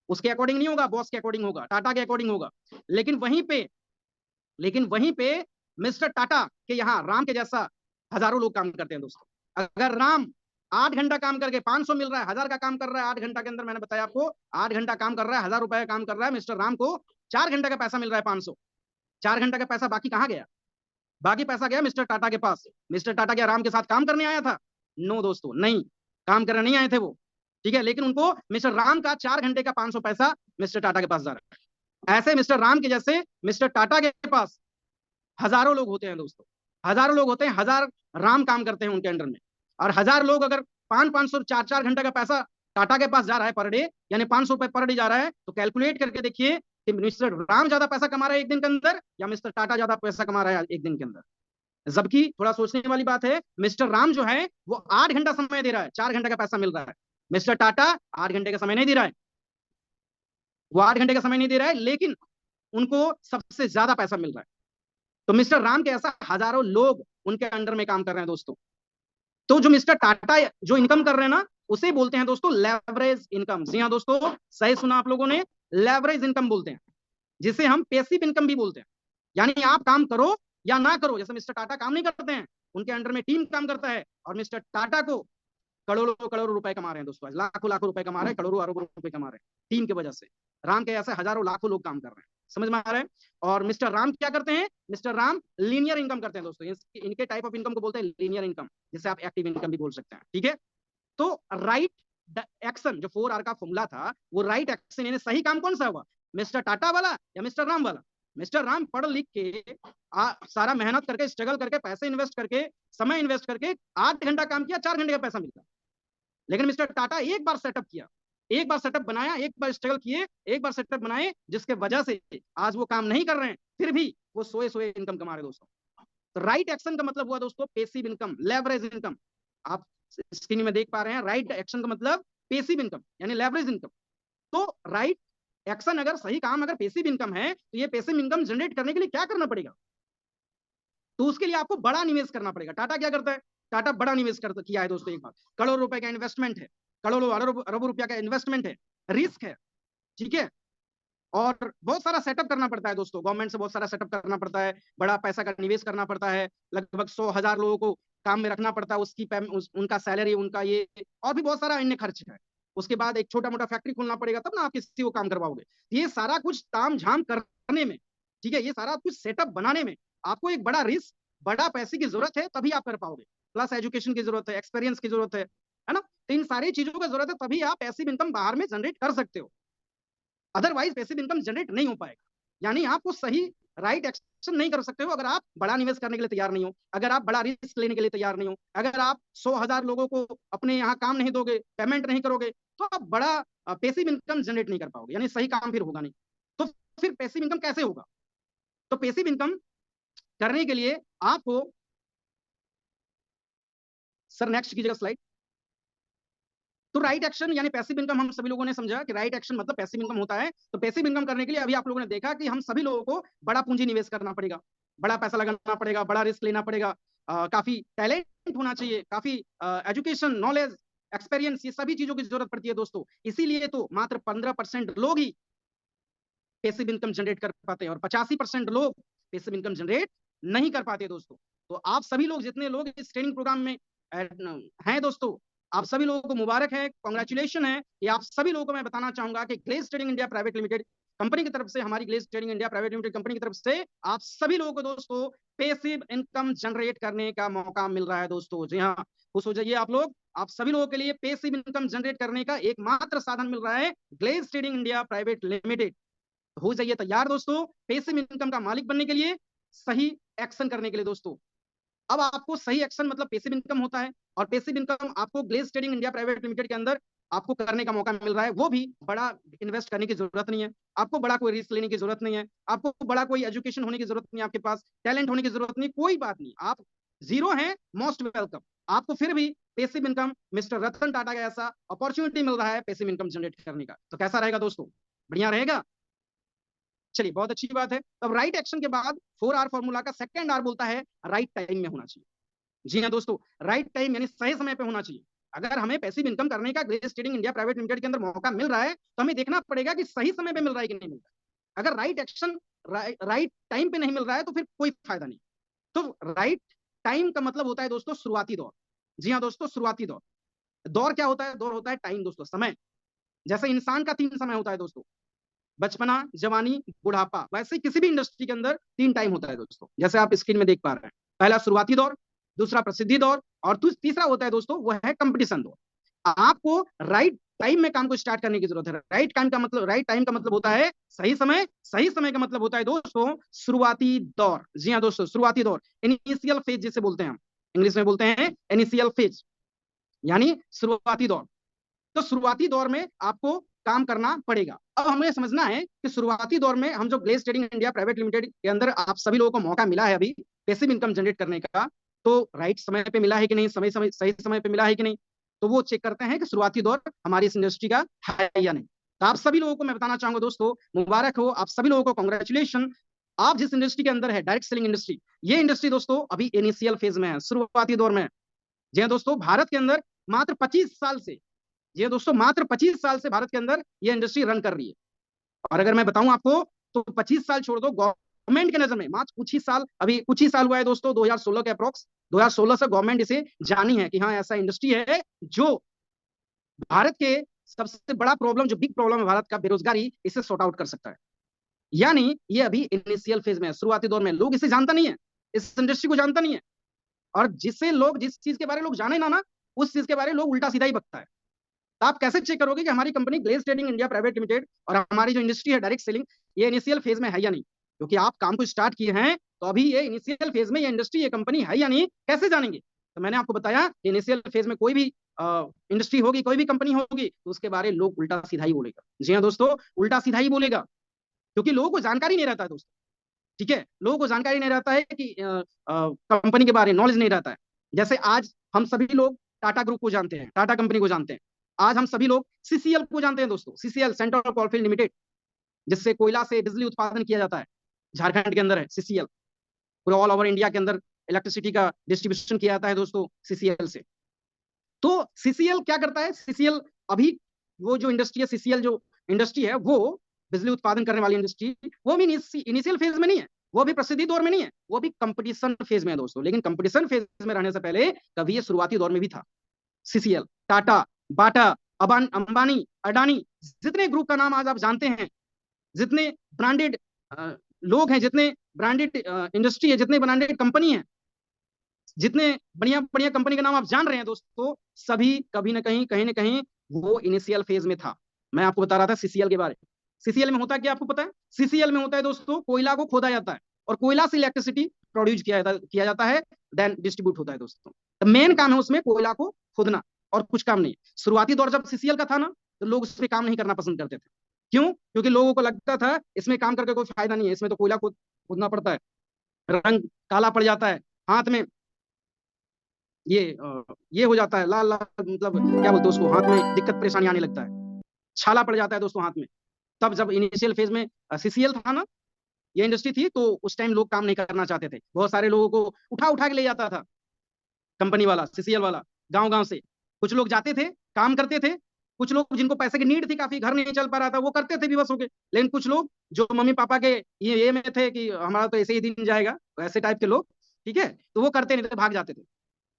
उसके अकॉर्डिंग नहीं होगा, बॉस के अकॉर्डिंग होगा, टाटा के अकॉर्डिंग होगा। लेकिन वहीं पे मिस्टर टाटा के यहाँ राम के जैसा हजारों लोग काम करते हैं। दोस्तों, अगर राम 8 घंटा काम करके 500 मिल रहा है, 1000 का काम कर रहा है 8 घंटा के अंदर, मैंने बताया आपको 8 घंटा काम कर रहा है, 1000 रुपए का काम कर रहा है, मिस्टर राम को 4 घंटे का पैसा मिल रहा है 500। 4 घंटे का पैसा बाकी कहाँ गया, बाकी पैसा गया मिस्टर टाटा के पास। मिस्टर टाटा क्या राम के साथ काम करने आया था, नो दोस्तों, नहीं, काम करने नहीं आए थे वो। ठीक है, लेकिन उनको मिस्टर राम का 4 घंटे का 500 पैसा मिस्टर टाटा के पास जा रहा है। ऐसे मिस्टर राम के जैसे मिस्टर टाटा के पास हजारों लोग होते हैं। दोस्तों, हजारों लोग होते हैं, 1000 राम काम करते हैं उनके अंडर में। और 1000 लोग अगर 500 4 घंटे का पैसा टाटा के पास जा रहा है पर डे, यानी 500 रुपए पर डे जा रहा है, तो कैलकुलेट करके देखिए कि मिस्टर राम ज्यादा पैसा कमा रहा है एक दिन के अंदर या मिस्टर टाटा ज्यादा पैसा कमा रहा है एक दिन के अंदर। जबकि थोड़ा सोचने वाली बात है, मिस्टर राम जो है वो 8 घंटा समय दे रहा है, 4 घंटे का पैसा मिल रहा है। मिस्टर टाटा 8 घंटे का समय नहीं दे रहा है, वो 8 घंटे का समय नहीं दे रहा है, लेकिन उनको सबसे ज्यादा पैसा मिल रहा है। तो मिस्टर राम के ऐसा हजारों लोग उनके अंडर में काम कर रहे हैं। दोस्तों, तो जो मिस्टर टाटा जो इनकम कर रहे हैं ना, उसे बोलते हैं दोस्तों लेवरेज इनकम। जी हाँ दोस्तों, सही सुना आप लोगों ने, लेवरेज इनकम बोलते हैं, जिसे हम पैसिव इनकम भी बोलते हैं। यानी आप काम करो या ना करो, जैसे मिस्टर टाटा काम नहीं करते हैं, उनके अंडर में टीम काम करता है, और मिस्टर टाटा को करोड़ों करोड़ों रुपए कमा रहे हैं। दोस्तों, लाखों लाखों रुपए कमा रहे हैं, करोड़ों अरबों रुपए कमा रहे हैं टीम की वजह से। राम के ऐसे हजारों लाखों लोग काम कर रहे हैं, समझ में आ रहा है। और मिस्टर राम क्या करते हैं, मिस्टर राम लीनियर इनकम करते हैं। दोस्तों, इनके टाइप ऑफ इनकम को बोलते हैं लीनियर इनकम, जिसे आप एक्टिव इनकम भी बोल सकते हैं। ठीक है, तो राइट एक्शन, जो 4R का फॉर्मूला था, वो राइट एक्शन, यानी सही काम कौन सा हुआ, मिस्टर टाटा वाला या मिस्टर राम वाला। मिस्टर राम पढ़ लिख के सारा मेहनत करके, स्ट्रगल करके, पैसे इन्वेस्ट करके, समय इन्वेस्ट करके 8 घंटा काम किया, 4 घंटे का पैसा मिलता। लेकिन मिस्टर टाटा एक बार सेटअप किया, एक बार सेटअप बनाया, एक बार स्ट्रगल किए, एक बार सेटअप बनाए, जिसके वजह से आज वो काम नहीं कर रहे हैं, फिर भी वो सोए सोए इनकम कमा रहे। दोस्तों, तो राइट एक्शन का मतलब हुआ दोस्तों पेसिव इनकम, लेवरेज इनकम। आप स्क्रीन में देख पा रहे हैं, राइट एक्शन का मतलब पेसिव इनकम यानी लेवरेज इनकम। तो राइट एक्शन, अगर सही काम, अगर पेसिव इनकम है, तो ये पेसिव इनकम जनरेट करने के लिए क्या करना पड़ेगा, तो उसके लिए आपको बड़ा निवेश करना पड़ेगा। टाटा क्या करता है, टाटा बड़ा निवेश करता किया है। दोस्तों, एक बात, करोड़ों रुपए का इन्वेस्टमेंट है, करोड़ों अरबों रुपया का इन्वेस्टमेंट है, रिस्क है। ठीक है, और बहुत सारा सेटअप करना पड़ता है। दोस्तों, गवर्नमेंट से बहुत सारा सेटअप करना पड़ता है, बड़ा पैसा का निवेश करना पड़ता है, लगभग 100,000 लोगों को काम में रखना पड़ता है, उनका सैलरी, उनका ये, और भी बहुत सारा अन्य खर्च है। उसके बाद एक छोटा मोटा फैक्ट्री खोलना पड़ेगा, तब ना आप किसी को काम करवाओगे। ये सारा कुछ ताम झाम करने में, ठीक है, ये सारा कुछ सेटअप बनाने में आपको एक बड़ा रिस्क, बड़ा पैसे की जरूरत है, तभी आप कर पाओगे। प्लस एजुकेशन की जरूरत है, एक्सपीरियंस की जरूरत है ना। तो इन सारी चीजों की जरूरत है, तभी आप पैसिव इनकम बाहर में जनरेट कर सकते हो, अदरवाइज पैसिव इनकम जनरेट नहीं हो पाएगा। यानी आपको सही राइट एक्शन नहीं कर सकते हो अगर आप बड़ा निवेश करने के लिए तैयार नहीं हो, अगर आप बड़ा रिस्क लेने के लिए तैयार नहीं हो, अगर आप 100,000 लोगों को अपने यहाँ काम नहीं दोगे, पेमेंट नहीं करोगे, तो आप बड़ा पैसिव इनकम जनरेट नहीं कर पाओगे, यानी सही काम फिर होगा नहीं। तो फिर पैसिव इनकम कैसे होगा, तो पैसिव इनकम करने के लिए आपको, सर नेक्स्ट कीजिएगा स्लाइड। तो राइट एक्शन यानी पैसिव इनकम हम सभी लोगों ने समझा कि राइट एक्शन मतलब पैसिव इनकम होता है। तो पैसिव इनकम करने के लिए अभी आप लोगों ने देखा कि हम सभी लोगों को बड़ा पूंजी निवेश करना पड़ेगा, बड़ा पैसा लगाना पड़ेगा, बड़ा रिस्क लेना पड़ेगा, काफी टैलेंट होना चाहिए, काफी एजुकेशन, नॉलेज, एक्सपीरियंस, ये सभी चीजों की जरूरत पड़ती है दोस्तों। इसीलिए तो मात्र 15% लोग ही पैसिव इनकम जनरेट कर पाते हैं और 85% लोग पैसिव इनकम जनरेट नहीं कर पाते दोस्तों। तो आप सभी लोग, जितने लोग इस ट्रेनिंग प्रोग्राम में हैं दोस्तों, आप सभी लोगों को मुबारक है, कॉन्ग्रेचुलेशन है। ये आप सभी लोगों को मैं बताना चाहूंगा कि Glaze trading India private limited company की तरफ से, हमारी Glaze trading India private limited company की तरफ से आप सभी लोगों को दोस्तों पैसिव इनकम जनरेट करने का मौका मिल रहा है दोस्तों। जी हाँ, खुश हो जाइए आप लोग। आप सभी लोगों के लिए पैसिव इनकम जनरेट करने का एकमात्र साधन मिल रहा है Glaze trading India private limited. हो जाइए तैयार दोस्तों पैसिव इनकम का मालिक बनने के लिए, सही एक्शन करने के लिए दोस्तों। अब आपको सही एक्शन मतलब पैसिव इनकम होता है, और पैसिव इनकम आपको Glaze trading India private limited के अंदर आपको करने का मौका मिल रहा है। वो भी बड़ा इन्वेस्ट करने की जरूरत नहीं है, आपको बड़ा कोई रिस्क लेने की जरूरत नहीं है, आपको बड़ा कोई एजुकेशन होने की जरूरत नहीं है, आपके पास टैलेंट होने की जरूरत नहीं, कोई बात नहीं, आप जीरो हैं, मोस्ट वेलकम। आपको फिर भी passive income mister Ratan Tata का ऐसा अपॉर्चुनिटी मिल रहा है पैसिव इनकम जनरेट करने का। तो कैसा रहेगा दोस्तों, बढ़िया रहेगा। चलिए, बहुत अच्छी बात है। अब राइट एक्शन के बाद 4R फॉर्मूला का सेकंड आर बोलता है राइट टाइम में होना चाहिए। जी हाँ दोस्तों, राइट टाइम यानी सही समय पे होना चाहिए। अगर हमें पैसिव इनकम करने का Glaze trading India private limited के अंदर मौका मिल रहा है, तो हमें देखना पड़ेगा कि सही समय पे मिल रहा है कि नहीं मिल रहा है। अगर राइट एक्शन राइट टाइम पे नहीं मिल रहा है तो फिर कोई फायदा नहीं। तो राइट टाइम का मतलब होता है दोस्तों शुरुआती दौर। जी हाँ दोस्तों, शुरुआती दौर। दौर क्या होता है? दौर होता है टाइम दोस्तों, समय। जैसे इंसान का 3 समय होता है दोस्तों, बचपना, जवानी, बुढ़ापा। वैसे किसी भी इंडस्ट्री के अंदर 3 टाइम होता है दोस्तों, जैसे आप स्क्रीन में देख पा रहे हैं। पहला शुरुआती दौर, दूसरा प्रसिद्धि दौर, और तीसरा होता है दोस्तों वह है कंपटीशन दौर। आपको राइट टाइम में काम को स्टार्ट करने की जरूरत है। राइट टाइम का मतलब होता है सही समय। सही समय का मतलब होता है दोस्तों शुरुआती दौर। जी हाँ दोस्तों, शुरुआती दौर, इनिशियल फेज जिसे बोलते हैं हम, इंग्लिश में बोलते हैं इनिशियल फेज, यानी शुरुआती दौर। तो शुरुआती दौर में आपको काम करना पड़ेगा। अब हमें समझना है कि शुरुआती दौर में हम जो Glaze trading India private limited के अंदर आप सभी लोगों को मौका मिला है अभी पैसिव इनकम जनरेट करने का, तो राइट समय पे मिला है कि नहीं, सही समय पे मिला है कि नहीं। तो वो चेक करते हैं कि शुरुआती दौर हमारी इस इंडस्ट्री का है या नहीं। तो आप सभी लोगों को मैं बताना चाहूंगा दोस्तों, मुबारक हो आप सभी लोगों को, कॉन्ग्रेचुलेशन। आप जिस इंडस्ट्री के अंदर है, डायरेक्ट सेलिंग इंडस्ट्री, ये इंडस्ट्री दोस्तों अभी इनिशियल फेज में है, शुरुआती दौर में है। जी हाँ दोस्तों, भारत के अंदर मात्र 25 साल से, ये दोस्तों मात्र 25 साल से भारत के अंदर ये इंडस्ट्री रन कर रही है। और अगर मैं बताऊं आपको, तो 25 साल छोड़ दो, गवर्नमेंट के नजर में मात्र कुछ ही साल, अभी कुछ ही साल हुआ है दोस्तों, 2016 के अप्रोक्स, 2016 से गवर्नमेंट इसे जानी है कि हाँ ऐसा इंडस्ट्री है जो भारत के सबसे बड़ा प्रॉब्लम, जो बिग प्रॉब्लम है भारत का, बेरोजगारी, इसे सॉर्ट आउट कर सकता है। यानी ये अभी इनिशियल फेज में है, शुरुआती दौर में। लोग इसे जानता नहीं है, इस इंडस्ट्री को जानता नहीं है, और जिससे लोग, जिस चीज के बारे में लोग जाने ना, उस चीज के बारे में लोग उल्टा सीधा ही बकता है। तो आप कैसे चेक करोगे कि हमारी company Glaze trading India private limited और हमारी जो इंडस्ट्री है डायरेक्ट सेलिंग, ये इनिशियल फेज में है या नहीं? क्योंकि आप काम को स्टार्ट किए हैं, तो अभी ये इनिशियल फेज में ये इंडस्ट्री, ये कंपनी है या नहीं, कैसे जानेंगे? तो मैंने आपको बताया इनिशियल फेज में कोई भी इंडस्ट्री होगी, कोई भी कंपनी होगी, तो उसके बारे में लोग उल्टा सीधा ही बोलेगा। जी हाँ दोस्तों, उल्टा सीधा ही बोलेगा, क्योंकि लोगों को जानकारी नहीं रहता है दोस्तों। ठीक है, लोगों को जानकारी नहीं रहता है कि कंपनी के बारे में नॉलेज नहीं रहता है। जैसे आज हम सभी लोग टाटा ग्रुप को जानते हैं, टाटा कंपनी को जानते हैं। आज हम सभी लोग सीसीएल को जानते हैं दोस्तों, सीसीएल, सेंट्रल कोलफील्ड लिमिटेड, जिससे कोयला से बिजली उत्पादन किया जाता है। झारखंड के अंदर है सीसीएल, पूरे ऑल ओवर इंडिया के अंदर इलेक्ट्रिसिटी का डिस्ट्रीब्यूशन किया जाता है दोस्तों सीसीएल से। तो सीसीएल क्या करता है? सीसीएल अभी, वो जो इंडस्ट्री है, सीसीएल जो इंडस्ट्री है, वो बिजली उत्पादन करने वाली इंडस्ट्री, वो भी इनिशियल फेज में नहीं है, वो भी प्रसिद्धि दौर में नहीं है, वो भी कंपटीशन फेज में है दोस्तों। लेकिन कंपटीशन फेज में रहने से पहले कभी ये शुरुआती दौर में भी था। सीसीएल, टाटा, बाटा, अंबानी, अडानी, जितने ग्रुप का नाम आज आप जानते हैं, जितने ब्रांडेड लोग हैं, जितने ब्रांडेड इंडस्ट्री है, जितने ब्रांडेड कंपनी है, जितने बढ़िया बढ़िया कंपनी का नाम आप जान रहे हैं दोस्तों, सभी कभी ना कहीं, कहीं ना कहीं वो इनिशियल फेज में था। मैं आपको बता रहा था सीसीएल के बारे में। सीसीएल में होता है क्या, आपको पता है? सीसीएल में होता है दोस्तों, कोयला को खोदा जाता है और कोयला से इलेक्ट्रिसिटी प्रोड्यूस किया जाता है, देन डिस्ट्रीब्यूट होता है दोस्तों। तो मेन काम है उसमें कोयला को खोदना, और कुछ काम नहीं। शुरुआती दौर जब सीसीएल का था ना, तो लोग उस पर काम नहीं करना पसंद करते थे। क्यों? क्योंकि लोगों को लगता था इसमें काम करके कोई फायदा नहीं है, इसमें तो कोयला खोदना पड़ता है। रंग काला पड़ जाता है, हाथ में ये हो जाता है लाल लाल, मतलब क्या बोलते हैं उसको, हाथ में दिक्कत परेशानी आने लगता है, छाला पड़ जाता है दोस्तों हाथ में। तब जब इनिशियल फेज में सीसीएल था ना, ये इंडस्ट्री थी, तो उस टाइम लोग काम नहीं करना चाहते थे, बहुत सारे लोगों को उठा उठा के ले जाता था कंपनी वाला, सीसीएल वाला, गांव गांव से। कुछ लोग जाते थे, काम करते थे, कुछ लोग जिनको पैसे की नीड थी, काफी घर नहीं चल पा रहा था, वो करते थे विवश होके। लेकिन कुछ लोग जो मम्मी पापा के ये में थे कि हमारा तो ऐसे ही दिन जाएगा, ऐसे टाइप के लोग, ठीक है, तो वो करते नहीं थे, भाग जाते थे।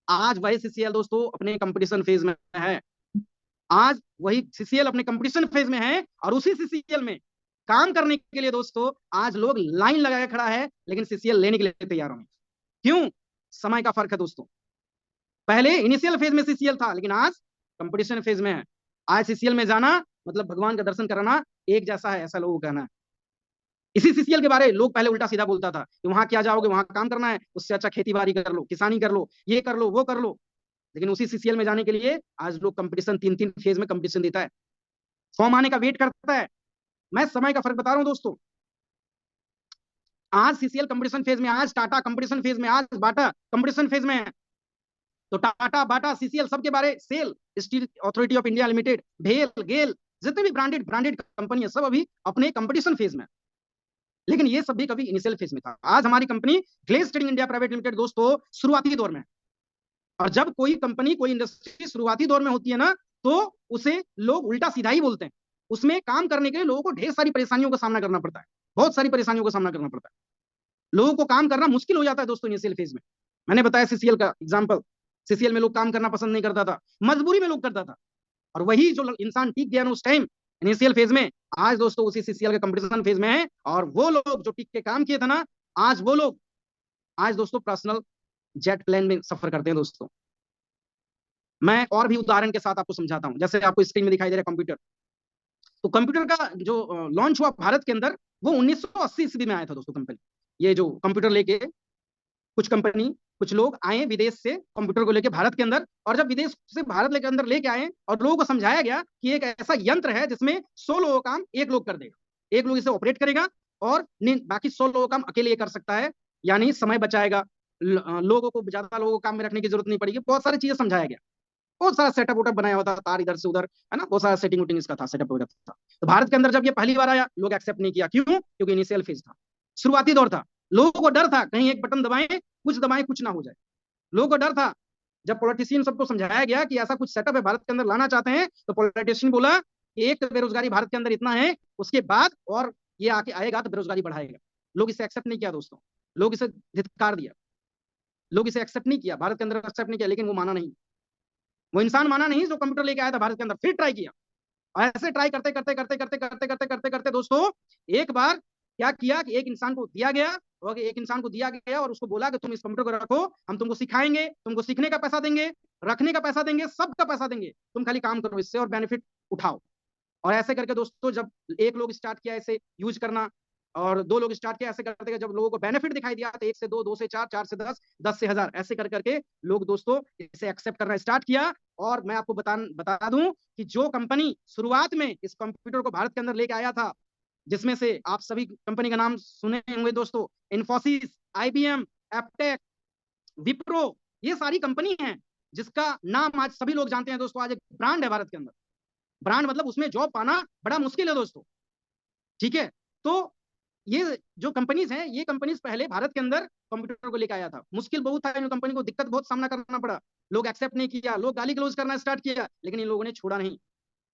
आज वही सीसीएल दोस्तों अपने कंपटीशन फेज में है। आज वही सीसीएल अपने कंपटीशन फेज में है, और उसी सीसीएल में काम करने के लिए दोस्तों आज लोग लाइन लगा खड़ा है, लेकिन सीसीएल लेने के लिए तैयार होंगे। क्यों? समय का फर्क है दोस्तों। पहले इनिशियल फेज में सीसीएल था, लेकिन आज कंपटीशन फेज में है। आज सीसीएल में जाना मतलब भगवान का दर्शन कराना एक जैसा है, ऐसा लोगों का कहना है। इसी सीसीएल के बारे में लोग पहले उल्टा सीधा बोलता था कि वहां क्या जाओगे, वहां काम करना है, उससे अच्छा खेती बाड़ी कर लो, किसानी कर लो, ये कर लो, वो कर लो। लेकिन उसी सीसीएल में जाने के लिए आज लोग कंपटीशन, तीन तीन फेज में कंपटीशन देता है, फॉर्म आने का वेट करता है। मैं समय का फर्क बता रहा हूं दोस्तों। आज सीसीएल कंपटीशन फेज में, आज टाटा कंपटीशन फेज में, आज बाटा कंपटीशन फेज में है। तो टाटा, बाटा, सीसीएल सबके बारे, SAIL, steel authority of India limited, भेल, गेल, जितने भी ब्रांडेड ब्रांडेड कंपनी है, सब अभी अपने कंपटीशन फेज में। लेकिन ये सब भी कभी इनिशियल फेज में था। आज हमारी company Glaze trading India private limited दोस्तों शुरुआती दौर में। और जब कोई कंपनी, कोई इंडस्ट्री शुरुआती दौर में होती है ना, तो उसे लोग उल्टा सीधा ही बोलते हैं। उसमें काम करने के लिए लोगों को ढेर सारी परेशानियों का सामना करना पड़ता है, बहुत सारी परेशानियों का सामना करना पड़ता है। लोगों को काम करना मुश्किल हो जाता है दोस्तों इनिशियल फेज में। मैंने बताया सीसीएल का एग्जाम्पल, सीसीएल में लोग काम करना पसंद नहीं करता था, मजबूरी में लोग करता था। और वही जो इंसान टिक गया ना उस टाइम इनिशियल फेज में, आज दोस्तों उसी सीसीएल के कंपटीशन फेज में है। और वो लोग जो टिक के काम किए थे ना, आज वो लोग, आज दोस्तों पर्सनल जेट प्लेन में सफर करते हैं दोस्तों। मैं और भी उदाहरण के साथ आपको समझाता हूं। जैसे आपको स्क्रीन में दिखाई दे रहा है कंप्यूटर, तो कंप्यूटर का जो लॉन्च हुआ भारत के अंदर, वो 1980 ईस्वी में आया था दोस्तों। कंपनी, ये जो कंप्यूटर लेके कुछ कंपनी, कुछ लोग आए विदेश से कंप्यूटर को लेके भारत के अंदर, और जब विदेश से भारत लेके अंदर लेके आए और लोगों को समझाया गया कि एक ऐसा यंत्र है जिसमें 100 लोगों का काम एक लोग कर देगा, एक लोग इसे ऑपरेट करेगा, और बाकी 100 लोगों का काम अकेले ये कर सकता है, यानी समय बचाएगा, लोगों को, ज्यादा लोगों को काम में रखने की जरूरत नहीं पड़ेगी। बहुत सारी चीजें समझाया गया, बहुत सारा सेटअप वोटअप बनाया हुआ था, तार इधर से उधर, है ना, बहुत सारा सेटिंग वोटिंग इसका था, सेटअप वगैरह था। तो भारत के अंदर जब ये पहली बार आया, लोग एक्सेप्ट नहीं किया। क्यों? क्योंकि इनिशियल फेज था, शुरुआती दौर था। लोगों को डर था कहीं एक बटन दबाएं, कुछ दबाएं, कुछ ना हो जाए। लोगों को डर था। जब पॉलिटिशियन सबको समझाया गया कि ऐसा कुछ सेटअप है, भारत के अंदर लाना चाहते हैं, तो पॉलिटिशियन बोला कि एक बेरोजगारी भारत के अंदर इतना है, उसके बाद और ये आके आएगा तो बेरोजगारी बढ़ाएगा। लोग इसे एक्सेप्ट नहीं किया दोस्तों, लोग इसे धिक्कार दिया, लोग इसे एक्सेप्ट नहीं किया, भारत के अंदर एक्सेप्ट नहीं किया। लेकिन वो माना नहीं, वो इंसान माना नहीं जो कंप्यूटर लेके आया था भारत के अंदर, फिर ट्राई किया। और ऐसे ट्राई करते करते करते करते करते करते करते करते दोस्तों, एक बार क्या किया कि एक इंसान को दिया गया, और एक इंसान को दिया गया और उसको बोला कि तुम इस कंप्यूटर को रखो, हम तुमको सिखाएंगे, तुमको सीखने का पैसा देंगे, रखने का पैसा देंगे, सबका पैसा देंगे, तुम खाली काम करो इससे और बेनिफिट उठाओ। और ऐसे करके दोस्तों जब एक लोग स्टार्ट किया ऐसे यूज करना, और दो लोग स्टार्ट किया ऐसे करते, जब लोगों को बेनिफिट दिखाई दिया, तो एक से दो, दो से चार, चार से 10, 10 से 1000, ऐसे कर करके लोग दोस्तों इसे एक्सेप्ट करना स्टार्ट किया। और मैं आपको बता दूं कि जो कंपनी शुरुआत में इस कंप्यूटर को भारत के अंदर लेके आया था, जिसमें से आप सभी कंपनी का नाम सुने होंगे दोस्तों, इन्फोसिस, आईबीएम, एप्टेक, विप्रो, ये सारी कंपनी है जिसका नाम आज सभी लोग जानते हैं दोस्तों। आज एक ब्रांड है भारत के अंदर, ब्रांड मतलब उसमें जॉब पाना बड़ा मुश्किल है दोस्तों, ठीक है। तो ये जो कंपनीज हैं, ये कंपनीज पहले भारत के अंदर कंप्यूटर को लेकर आया था, मुश्किल बहुत था, इन कंपनी को दिक्कत बहुत सामना करना पड़ा, लोग एक्सेप्ट नहीं किया, लोग गाली गलौज करना स्टार्ट किया, लेकिन इन लोगों ने छोड़ा नहीं।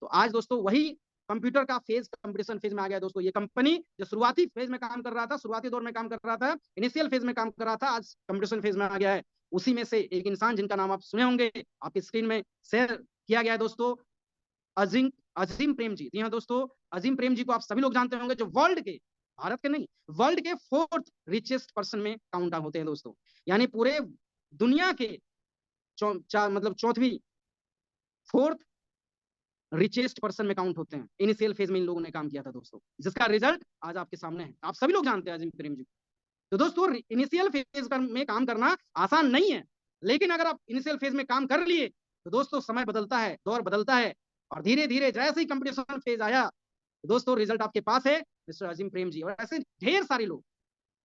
तो आज दोस्तों वही कंप्यूटर का फेज कंपटीशन फेज में आ गया दोस्तों। ये कंपनी जो शुरुआती फेज में काम कर रहा था, शुरुआती दौर में काम कर रहा था, इनिशियल फेज में काम कर रहा था, आज कंपटीशन फेज में आ गया है। उसी में से एक इंसान जिनका नाम आप सुने होंगे, आपकी स्क्रीन में शेयर किया गया है दोस्तों, अजीम अजीम प्रेम जी। जी हाँ दोस्तों, अजीम प्रेम जी को आप सभी लोग जानते होंगे, जो वर्ल्ड के, भारत के नहीं, वर्ल्ड के 4th रिचेस्ट पर्सन में काउंट होते हैं दोस्तों। यानी पूरे दुनिया के मतलब चौथी, 4th रिचेस्ट पर्सन में काउंट होते हैं। इनिशियल फेज में इन लोगों ने काम किया था दोस्तों, जिसका रिजल्ट आज आपके सामने है, आप सभी लोग जानते हैं अजीम प्रेम जी। तो दोस्तों इनिशियल फेज में काम करना आसान नहीं है, लेकिन अगर आप इनिशियल फेज में काम कर लिए, तो दोस्तों समय बदलता है, दौर बदलता है, और धीरे धीरे जैसे ही कंपटीशन फेज आया, तो दोस्तों रिजल्ट आपके पास है, मिस्टर अजीम प्रेम जी। और ऐसे ढेर सारे लोग,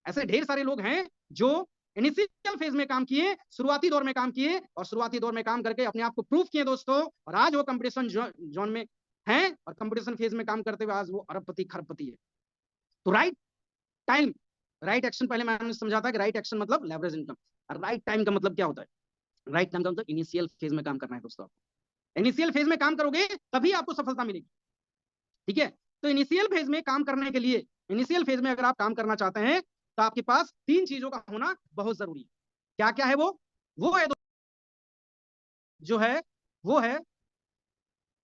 ऐसे ढेर सारे लोग हैं जो इनिशियल फेज में काम किए, शुरुआती दौर में काम किए और शुरुआती दौर में काम करके अपने आप को प्रूफ किए दोस्तों, और आज वो कंपटीशन जोन में हैं और कंपटीशन फेज में काम करते हुए आज वो अरबपति खरबपति है। तो राइट टाइम, राइट एक्शन, पहले मैंने समझा था कि राइट एक्शन मतलब लेवरेज इनकम, और राइट टाइम का मतलब क्या होता है? राइट टाइम का मतलब इनिशियल फेज में काम करना है दोस्तों। इनिशियल फेज में काम करोगे तभी आपको सफलता मिलेगी, ठीक है? तो इनिशियल फेज में काम करने के लिए, इनिशियल फेज में अगर आप काम करना चाहते हैं तो आपके पास 3 चीजों का होना बहुत जरूरी है। क्या क्या है वो है जो है वो है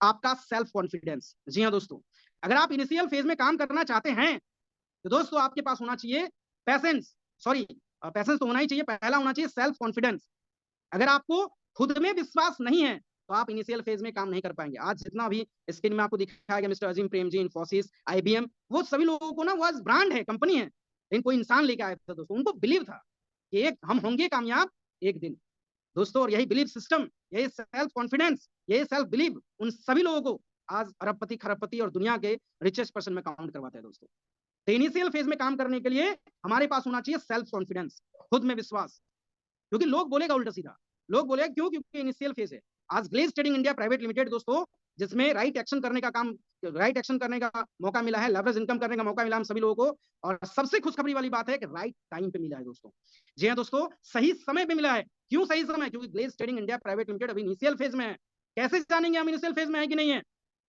आपका सेल्फ कॉन्फिडेंस। जी हाँ दोस्तों, अगर आप इनिशियल फेज में काम करना चाहते हैं तो दोस्तों आपके पास होना चाहिए पैसेंस, सॉरी पैसेंस तो होना ही चाहिए, पहला होना चाहिए सेल्फ कॉन्फिडेंस। अगर आपको खुद में विश्वास नहीं है तो आप इनिशियल फेज में काम नहीं कर पाएंगे। आज जितना भी स्क्रीन में आपको दिखाया गया, मिस्टर अजीम प्रेमजी, इन्फोसिस, आईबीएम, वो सभी लोगों को ना, वो आज ब्रांड है, कंपनी है, लेकिन कोई इंसान लेके आया था दोस्तों, उनको बिलीव था कि एक हम होंगे कामयाब एक दिन दोस्तों। और यही बिलीव सिस्टम, यही सेल्फ कॉन्फिडेंस, यही सेल्फ बिलीव उन सभी लोगों को आज अरबपति खरबपति और दुनिया के रिचेस्ट पर्सन में काउंट करवाता है दोस्तों। तो इनिशियल फेज में काम करने के लिए हमारे पास होना चाहिए सेल्फ कॉन्फिडेंस, खुद में विश्वास। क्योंकि लोग बोलेगा उल्टा सीधा, लोग बोलेगा क्यों? क्योंकि इनिशियल फेज है। आज Glaze trading India private limited दोस्तों, जिसमें राइट एक्शन करने का काम, राइट एक्शन करने का मौका मिला है, लेवरेज इनकम करने का मौका मिला हम सभी लोगों को, और सबसे खुशखबरी वाली बात है कि राइट टाइम पे मिला है दोस्तों। जी हाँ दोस्तों, सही समय पे मिला है। क्यों सही समय? क्योंकि Glaze trading India private limited अभी इनिशियल फेज में है। कैसे जानेंगे हम इनिशियल फेज में है कि नहीं है?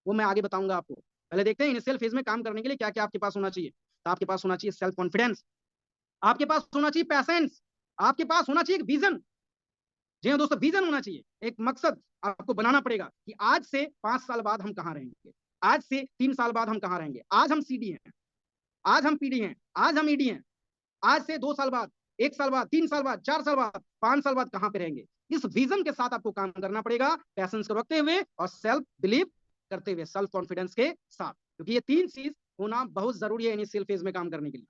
वो मैं आगे बताऊंगा आपको। पहले देखते हैं इनिशियल फेज में काम करने के लिए क्या क्या आपके पास होना चाहिए। तो आपके पास होना चाहिए सेल्फ कॉन्फिडेंस, आपके पास होना चाहिए पैसेंस, आपके पास होना चाहिए एक विजन। जी हाँ दोस्तों, विजन होना चाहिए, एक मकसद आपको बनाना पड़ेगा कि आज से 5 साल बाद हम कहाँ रहेंगे, आज से 3 साल बाद हम कहाँ रहेंगे। आज हम सीडी हैं, आज हम पीडी हैं, आज हम ईडी हैं, आज से 2 साल बाद, 1 साल बाद, 3 साल बाद, 4 साल बाद, 5 साल बाद कहाँ पे रहेंगे। इस विजन के साथ आपको काम करना पड़ेगा, पैसेंस को रखते हुए और सेल्फ बिलीव करते हुए, सेल्फ कॉन्फिडेंस के साथ, क्योंकि ये 3 चीज होना बहुत जरूरी है इनिशियल फेज में काम करने के लिए।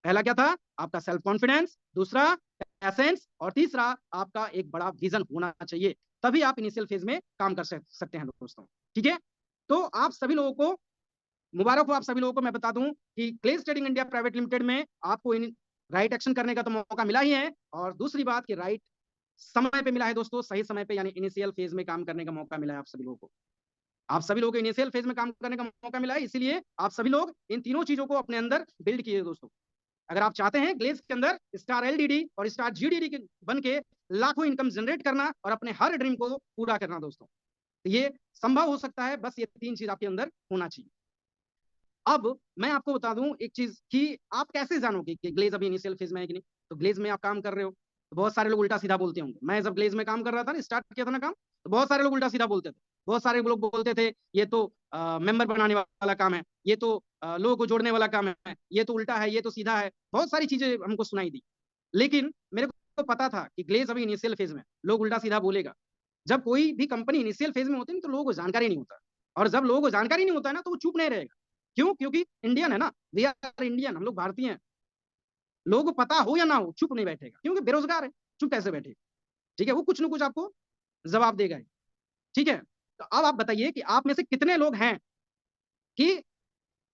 पहला क्या था? आपका सेल्फ कॉन्फिडेंस, दूसरा पैसेंस, और तीसरा आपका एक बड़ा विजन होना चाहिए। तभी आप इनिशियल फेज में काम कर सकते हैं दोस्तों, ठीक है? तो आप सभी लोगों को मुबारक हो, आप सभी लोगों को मैं बता दूं कि Glaze trading India private Limited में आपको राइट एक्शन करने का तो मौका मिला ही है, और दूसरी बात कि राइट समय पे मिला है दोस्तों, सही समय पे, यानी इनिशियल फेज में काम करने का मौका मिला है आप सभी लोगों को। आप सभी लोगों को इनिशियल फेज में काम करने का मौका मिला है, इसीलिए आप सभी लोग इन तीनों चीजों को अपने अंदर बिल्ड किए दोस्तों। अगर आप चाहते हैं ग्लेज के अंदर स्टार एलडीडी और स्टार जीडीडी के बन के लाखों इनकम जनरेट करना और अपने हर ड्रीम को पूरा करना दोस्तों, तो ये संभव हो सकता है, बस ये 3 चीज आपके अंदर होना चाहिए। अब मैं आपको बता दूं एक चीज कि आप कैसे जानोगे कि ग्लेज अभी इनिशियल फेज में है कि नहीं। तो ग्लेज में आप काम कर रहे हो तो बहुत सारे लोग उल्टा सीधा बोलते होंगे। मैं जब ग्लेज में काम कर रहा था ना, स्टार्ट किया था ना काम, तो बहुत सारे लोग उल्टा सीधा बोलते थे। बहुत सारे लोग बोलते थे ये तो मेंबर बनाने वाला काम है, ये तो लोगों को जोड़ने वाला काम है, ये तो उल्टा है, ये तो सीधा है, बहुत सारी चीजें हमको सुनाई दी। लेकिन मेरे को पता था कि ग्लेज अभी इनिशियल फेज में, लोग उल्टा सीधा बोलेगा। जब कोई भी कंपनी इनिशियल फेज में होती है तो लोगों को जानकारी नहीं होता, और जब लोगों को जानकारी नहीं होता है ना तो वो चुप नहीं रहेगा। क्यों? क्योंकि इंडियन है ना, वी आर इंडियन, हम लोग भारतीय हैं। लोगों को पता हो या ना हो, चुप नहीं बैठेगा, क्योंकि बेरोजगार है, चुप कैसे बैठेगा? ठीक है, वो कुछ ना कुछ आपको जवाब देगा, ठीक है? तो अब आप बताइए कि आप में से कितने लोग हैं कि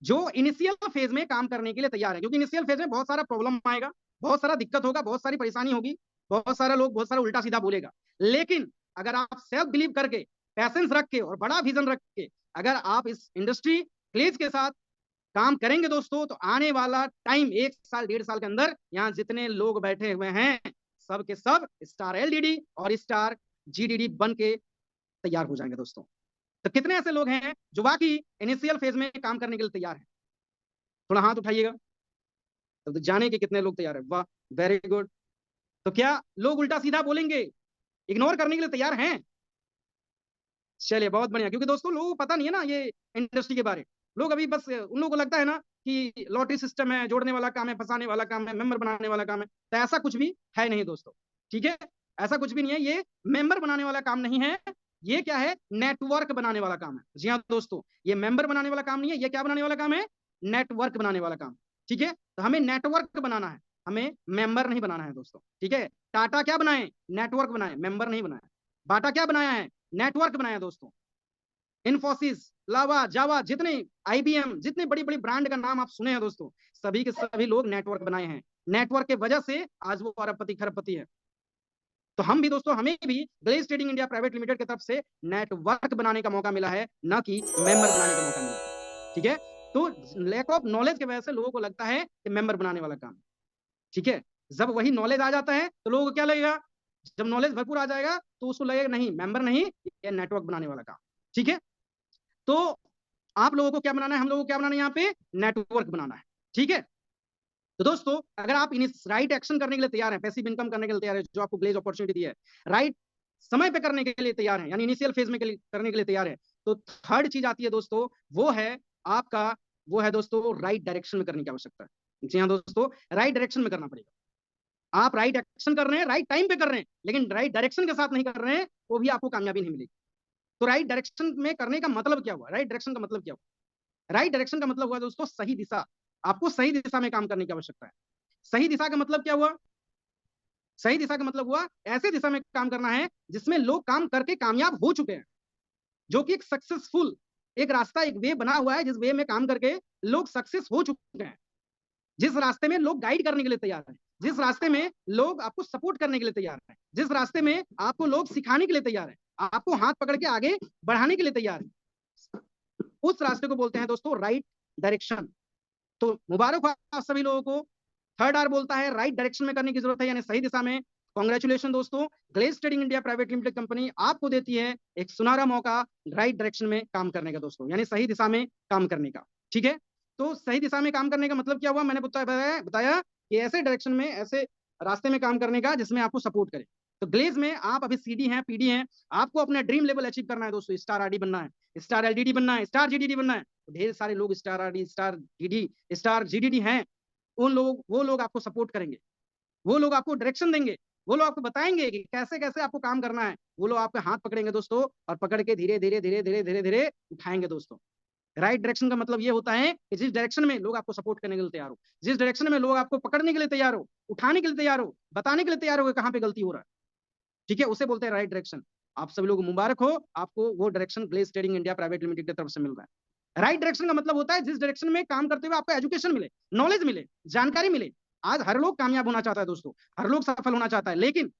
जो इनिशियल फेज में काम करने के लिए तैयार है। क्योंकि इनिशियल फेज में बहुत सारा प्रॉब्लम आएगा, बहुत सारा दिक्कत होगा, बहुत सारी परेशानी होगी, बहुत सारे लोग बहुत सारा उल्टा सीधा बोलेगा। लेकिन अगर आप सेल्फ बिलीव करके, पैसेंस रख के और बड़ा विजन रख के अगर आप इस इंडस्ट्री प्लेज के साथ काम करेंगे दोस्तों, तो आने वाला टाइम 1 साल 1.5 साल के अंदर यहाँ जितने लोग बैठे हुए हैं सब के सब स्टार एलडीडी और स्टार जीडीडी बन के तैयार हो जाएंगे दोस्तों। तो कितने ऐसे लोग हैं जो वाकई इनिशियल फेज में काम करने के लिए तैयार हैं? थोड़ा हाथ उठाइएगा, तो जाने के कितने लोग तैयार है। वाह, वेरी गुड। तो क्या लोग उल्टा सीधा बोलेंगे, इग्नोर करने के लिए तैयार हैं? चलिए बहुत बढ़िया, क्योंकि दोस्तों लोगों को पता नहीं है ना ये इंडस्ट्री के बारे। लोग अभी बस उन लोगों को लगता है ना कि लॉटरी सिस्टम है, जोड़ने वाला काम है, फंसाने वाला काम है, मेंबर बनाने वाला काम है। तो ऐसा कुछ भी है नहीं दोस्तों, ठीक है? ऐसा कुछ भी नहीं है, ये मेंबर बनाने वाला काम नहीं है। ये क्या है? नेटवर्क बनाने वाला काम है। जी हाँ दोस्तों, ये मेंबर बनाने वाला काम नहीं है, ये क्या बनाने वाला काम है? नेटवर्क बनाने वाला काम, ठीक है? तो हमें नेटवर्क बनाना है, हमें मेंबर नहीं बनाना है दोस्तों, ठीक है? टाटा क्या बनाए? नेटवर्क बनाए, मेंबर नहीं बनाया। बाटा क्या बनाया है? नेटवर्क बनाया दोस्तों। इन्फोसिस, लावा, जावा, जितने आईबीएम, जितने बड़ी बड़ी ब्रांड का नाम आप सुने हैं दोस्तों, सभी के सभी लोग नेटवर्क बनाए हैं। नेटवर्क के वजह से आज वो अरबपति खरबपति है। तो हम भी दोस्तों, हमें भी Glaze trading India private Limited की तरफ से नेटवर्क बनाने का मौका मिला है, ना कि मेंबर बनाने का मौका मिला है। ठीक है, तो लैक ऑफ नॉलेज की वजह से लोगों को लगता है कि मेंबर बनाने वाला काम। ठीक है, जब वही नॉलेज आ जाता है तो लोगों को क्या लगेगा, जब नॉलेज भरपूर आ जाएगा तो उसको लगेगा नहीं, मेंबर नहीं, ये नेटवर्क बनाने वाला काम। ठीक है, तो आप लोगों को क्या बनाना है, हम लोगों को क्या बनाना है, यहाँ पे नेटवर्क बनाना है। ठीक है, तो दोस्तों अगर आप इन राइट एक्शन करने के लिए तैयार हैं, पैसिव इनकम करने के लिए तैयार है, जो आपको ग्लेज अपॉर्चुनिटी दी है, राइट समय पे करने के लिए तैयार है, यानी इनिशियल फेज में करने के लिए तैयार है, तो थर्ड चीज आती है दोस्तों, वो है आपका, वो है दोस्तों राइट डायरेक्शन में करने की आवश्यकता है। जी हाँ दोस्तों, राइट डायरेक्शन में करना पड़ेगा। आप राइट एक्शन कर रहे हैं, राइट टाइम पे कर रहे हैं, लेकिन राइट डायरेक्शन के साथ नहीं कर रहे हैं, वो भी आपको कामयाबी नहीं मिलेगी। तो राइट डायरेक्शन में करने का मतलब क्या हुआ, राइट डायरेक्शन का मतलब क्या हुआ, राइट डायरेक्शन का मतलब हुआ दोस्तों सही दिशा। आपको सही दिशा में काम करने की आवश्यकता है। सही दिशा का मतलब क्या हुआ, सही दिशा का मतलब हुआ ऐसे दिशा में काम करना है जिसमें लोग काम करके कामयाब हो चुके हैं, जो कि एक सक्सेसफुल एक रास्ता, एक वे बना हुआ है, जिस वे में काम करके लोग सक्सेस हो चुके हैं, जिस रास्ते में लोग गाइड करने के लिए तैयार हैं, जिस रास्ते में लोग आपको सपोर्ट करने के लिए तैयार हैं, जिस रास्ते में आपको लोग सिखाने के लिए तैयार हैं, आपको हाथ पकड़ के आगे बढ़ाने के लिए तैयार है, उस रास्ते को बोलते हैं दोस्तों राइट डायरेक्शन। तो मुबारक हो आप सभी लोगों को। थर्ड आर बोलता है राइट डायरेक्शन में करने की जरूरत है, यानी सही दिशा में। कॉन्ग्रेचुलेशन दोस्तों, Glaze trading India private limited company आपको देती है एक सुनहरा मौका राइट डायरेक्शन में काम करने का दोस्तों, यानी सही दिशा में काम करने का। ठीक है, तो सही दिशा में काम करने का मतलब क्या हुआ, मैंने बताया कि ऐसे डायरेक्शन में, ऐसे रास्ते में काम करने का जिसमें आपको सपोर्ट करे। तो ग्लेज में आप अभी सीडी हैं, पीडी हैं, आपको अपना ड्रीम लेवल अचीव करना है दोस्तों, स्टार आरडी बनना है, स्टार एलडीडी बनना है, स्टार जीडीडी बनना है। तो ढेर सारे लोग star RD, star DD, star GDD हैं, उन लोग, वो लोग आपको सपोर्ट करेंगे, वो लोग आपको डायरेक्शन देंगे, वो लोग आपको बताएंगे कि कैसे कैसे आपको काम करना है, वो लोग आपके हाथ पकड़ेंगे दोस्तों, और पकड़ के धीरे धीरे धीरे धीरे धीरे धीरे उठाएंगे दोस्तों। राइट डायरेक्शन का मतलब ये होता है कि जिस डायरेक्शन में लोग आपको सपोर्ट करने के लिए तैयार हो, जिस डायरेक्शन में लोग आपको पकड़ने के लिए तैयार हो, उठाने के लिए तैयार हो, बताने के लिए तैयार हो कि कहाँ पे गलती हो रहा है। ठीक है, उसे बोलते हैं राइट डायरेक्शन। आप सभी लोग मुबारक हो, आपको वो direction Glaze trading India private Limited की तरफ से मिल रहा है। राइट डायरेक्शन का मतलब होता है जिस डायरेक्शन में काम करते हुए आपको एजुकेशन मिले, नॉलेज मिले, जानकारी मिले। आज हर लोग कामयाब होना चाहता है दोस्तों, हर लोग सफल होना चाहता है, लेकिन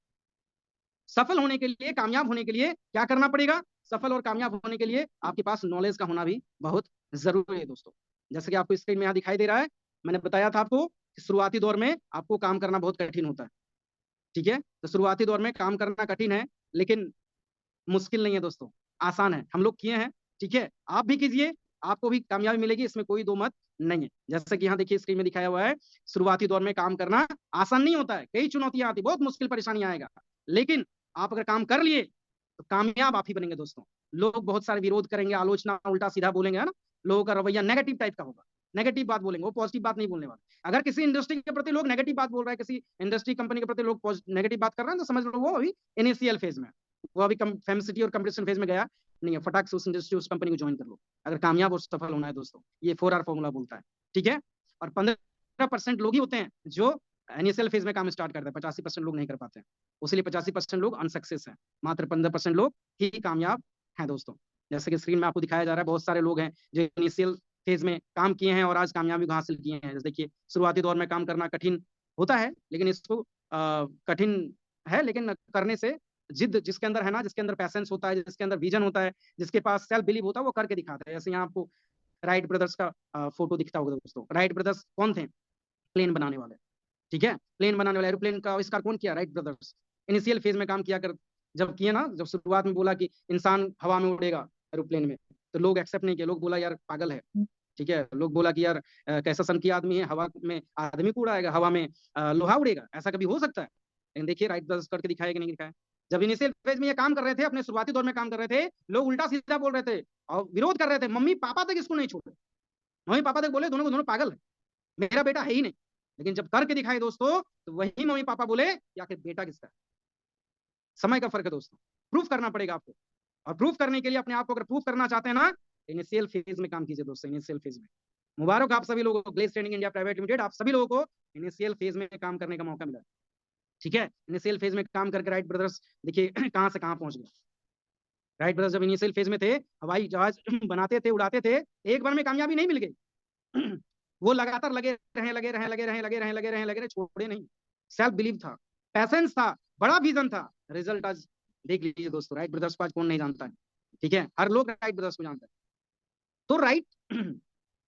सफल होने के लिए, कामयाब होने के लिए क्या करना पड़ेगा, सफल और कामयाब होने के लिए आपके पास नॉलेज का होना भी बहुत जरूरी है दोस्तों। जैसे कि आपको स्क्रीन में यहाँ दिखाई दे रहा है, मैंने बताया था आपको कि शुरुआती दौर में आपको काम करना बहुत कठिन होता है। ठीक है, तो शुरुआती दौर में काम करना कठिन है, लेकिन मुश्किल नहीं है दोस्तों, आसान है, हम लोग किए हैं। ठीक है, आप भी कीजिए, आपको भी कामयाबी मिलेगी, इसमें कोई दो मत नहीं है। जैसे कि यहाँ देखिए स्क्रीन में दिखाया हुआ है, शुरुआती दौर में काम करना आसान नहीं होता है, कई चुनौतियां आती, बहुत मुश्किल परेशानी आएगा, लेकिन आप अगर काम कर लिए तो कामयाब आप ही बनेंगे दोस्तों। लोग बहुत सारे विरोध करेंगे, आलोचना, उल्टा सीधा बोलेंगे, है ना, लोगों का रवैया नेगेटिव टाइप का होगा, नेगेटिव बात बोलेंगे, वो पॉजिटिव बात नहीं बोलने वाले। अगर किसी इंडस्ट्री के प्रति लोग नेगेटिव बात बोल रहे हैं, किसी इंडस्ट्री कंपनी के प्रति लोग नेगेटिव बात कर रहे हैं, तो समझ लो वो अभी इनिशियल फेज में, वो अभी फेमसिटी और कंपटीशन फेज में गया नहीं है, फटाक से उस इंडस्ट्री, उस कंपनी को ज्वाइन कर लो अगर कामयाब और सफल होना है दोस्तों। ये 4R फॉर्मूला बोलता है। ठीक है, और 15% लोग ही होते हैं जो इनिशियल फेज में काम स्टार्ट करते हैं, 85% लोग नहीं कर पाते हैं, उसलिए 85% लोग अनसक्सेस हैं, मात्र 15% लोग ही कामयाब हैं दोस्तों। जैसे कि स्क्रीन में आपको दिखाया जा रहा है, बहुत सारे लोग हैं जो इनिशियल फेज में काम किए हैं और आज कामयाबी को हासिल किए हैं। जैसे देखिए, शुरुआती दौर में काम करना कठिन होता है, लेकिन इसको कठिन है, लेकिन करने से जिद जिसके अंदर है ना, जिसके अंदर पैसेंस होता है, जिसके अंदर विजन होता है, जिसके पास सेल्फ बिलीव होता है, वो करके दिखाता है। जैसे यहाँ आपको राइट ब्रदर्स का फोटो दिखता होगा दोस्तों। राइट ब्रदर्स कौन थे, प्लेन बनाने वाले। ठीक है, प्लेन बनाने वाले, एरोप्लेन का आविष्कार कौन किया, राइट ब्रदर्स। इनिशियल फेज में काम किया कर, जब किया ना, जब शुरुआत में बोला कि इंसान हवा में उड़ेगा एरोप्लेन में, तो लोग एक्सेप्ट नहीं किए, लोग बोला यार पागल है। ठीक है, लोग बोला कि यार कैसा सन की आदमी है, हवा में आदमी को उड़ाएगा, हवा में लोहा उड़ेगा, ऐसा कभी हो सकता है। लेकिन देखिए राइट ब्रदर्स करके दिखाया कि नहीं दिखाया। जब इनिशियल फेज में ये काम कर रहे थे, अपने शुरुआती दौर में काम कर रहे थे, लोग उल्टा सीधा बोल रहे थे और विरोध कर रहे थे, मम्मी पापा तक इसको नहीं छोड़े, मम्मी पापा तक बोले दोनों को दोनों पागल है, मेरा बेटा है ही नहीं। लेकिन जब करके दिखाए दोस्तों, तो वही मम्मी पापा बोले कि आखिर बेटा किसका है। समय का फर्क है दोस्तों, प्रूफ करना पड़ेगा आपको, और प्रूफ करने के लिए अपने आप को अगर प्रूफ करना चाहते हैं ना, इनिशियल फेज में काम कीजिए दोस्तों, इनिशियल फेज में। मुबारक आप सभी लोगों को, Glaze trading India private limited, आप सभी लोगों को इनिशियल फेज में काम करने का मौका मिला। ठीक है, इनिशियल फेज में काम करके राइट ब्रदर्स देखिए कहां से कहां पहुंच गए। राइट ब्रदर्स जब इनिशियल फेज में थे, हवाई जहाज बनाते थे, उड़ाते थे, एक बार में कामयाबी नहीं मिल गई वो लगातार लगे रहे, छोड़े नहीं। सेल्फ बिलीव था, पैसेंस था, बड़ा विजन था। रिजल्ट आज देख लीजिए दोस्तों। राइट ब्रदर्स को आज कौन नहीं जानता है? ठीक है, हर लोग राइट ब्रदर्स को जानता है। तो राइट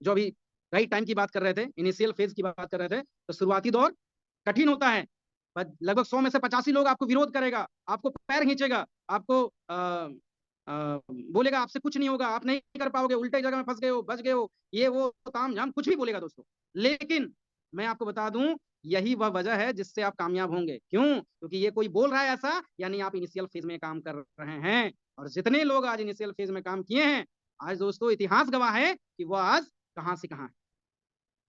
जो अभी राइट टाइम की बात कर रहे थे, इनिशियल फेज की बात कर रहे थे, तो शुरुआती दौर कठिन होता है। लगभग 100 में से 85 लोग आपको विरोध करेगा, आपको पैर खींचेगा, आपको बोलेगा आपसे कुछ नहीं होगा, आप नहीं कर पाओगे, उल्टे जगह में फंस गए हो, बच गए हो, ये वो ताम झाम कुछ भी बोलेगा दोस्तों। लेकिन मैं आपको बता दूं, यही वह वजह है जिससे आप कामयाब होंगे। क्यों? क्योंकि ये कोई बोल रहा है ऐसा, यानी आप इनिशियल फेज में काम कर रहे हैं। और जितने लोग आज इनिशियल फेज में काम किए हैं, आज दोस्तों इतिहास गवाह है कि वह आज कहां से कहां है।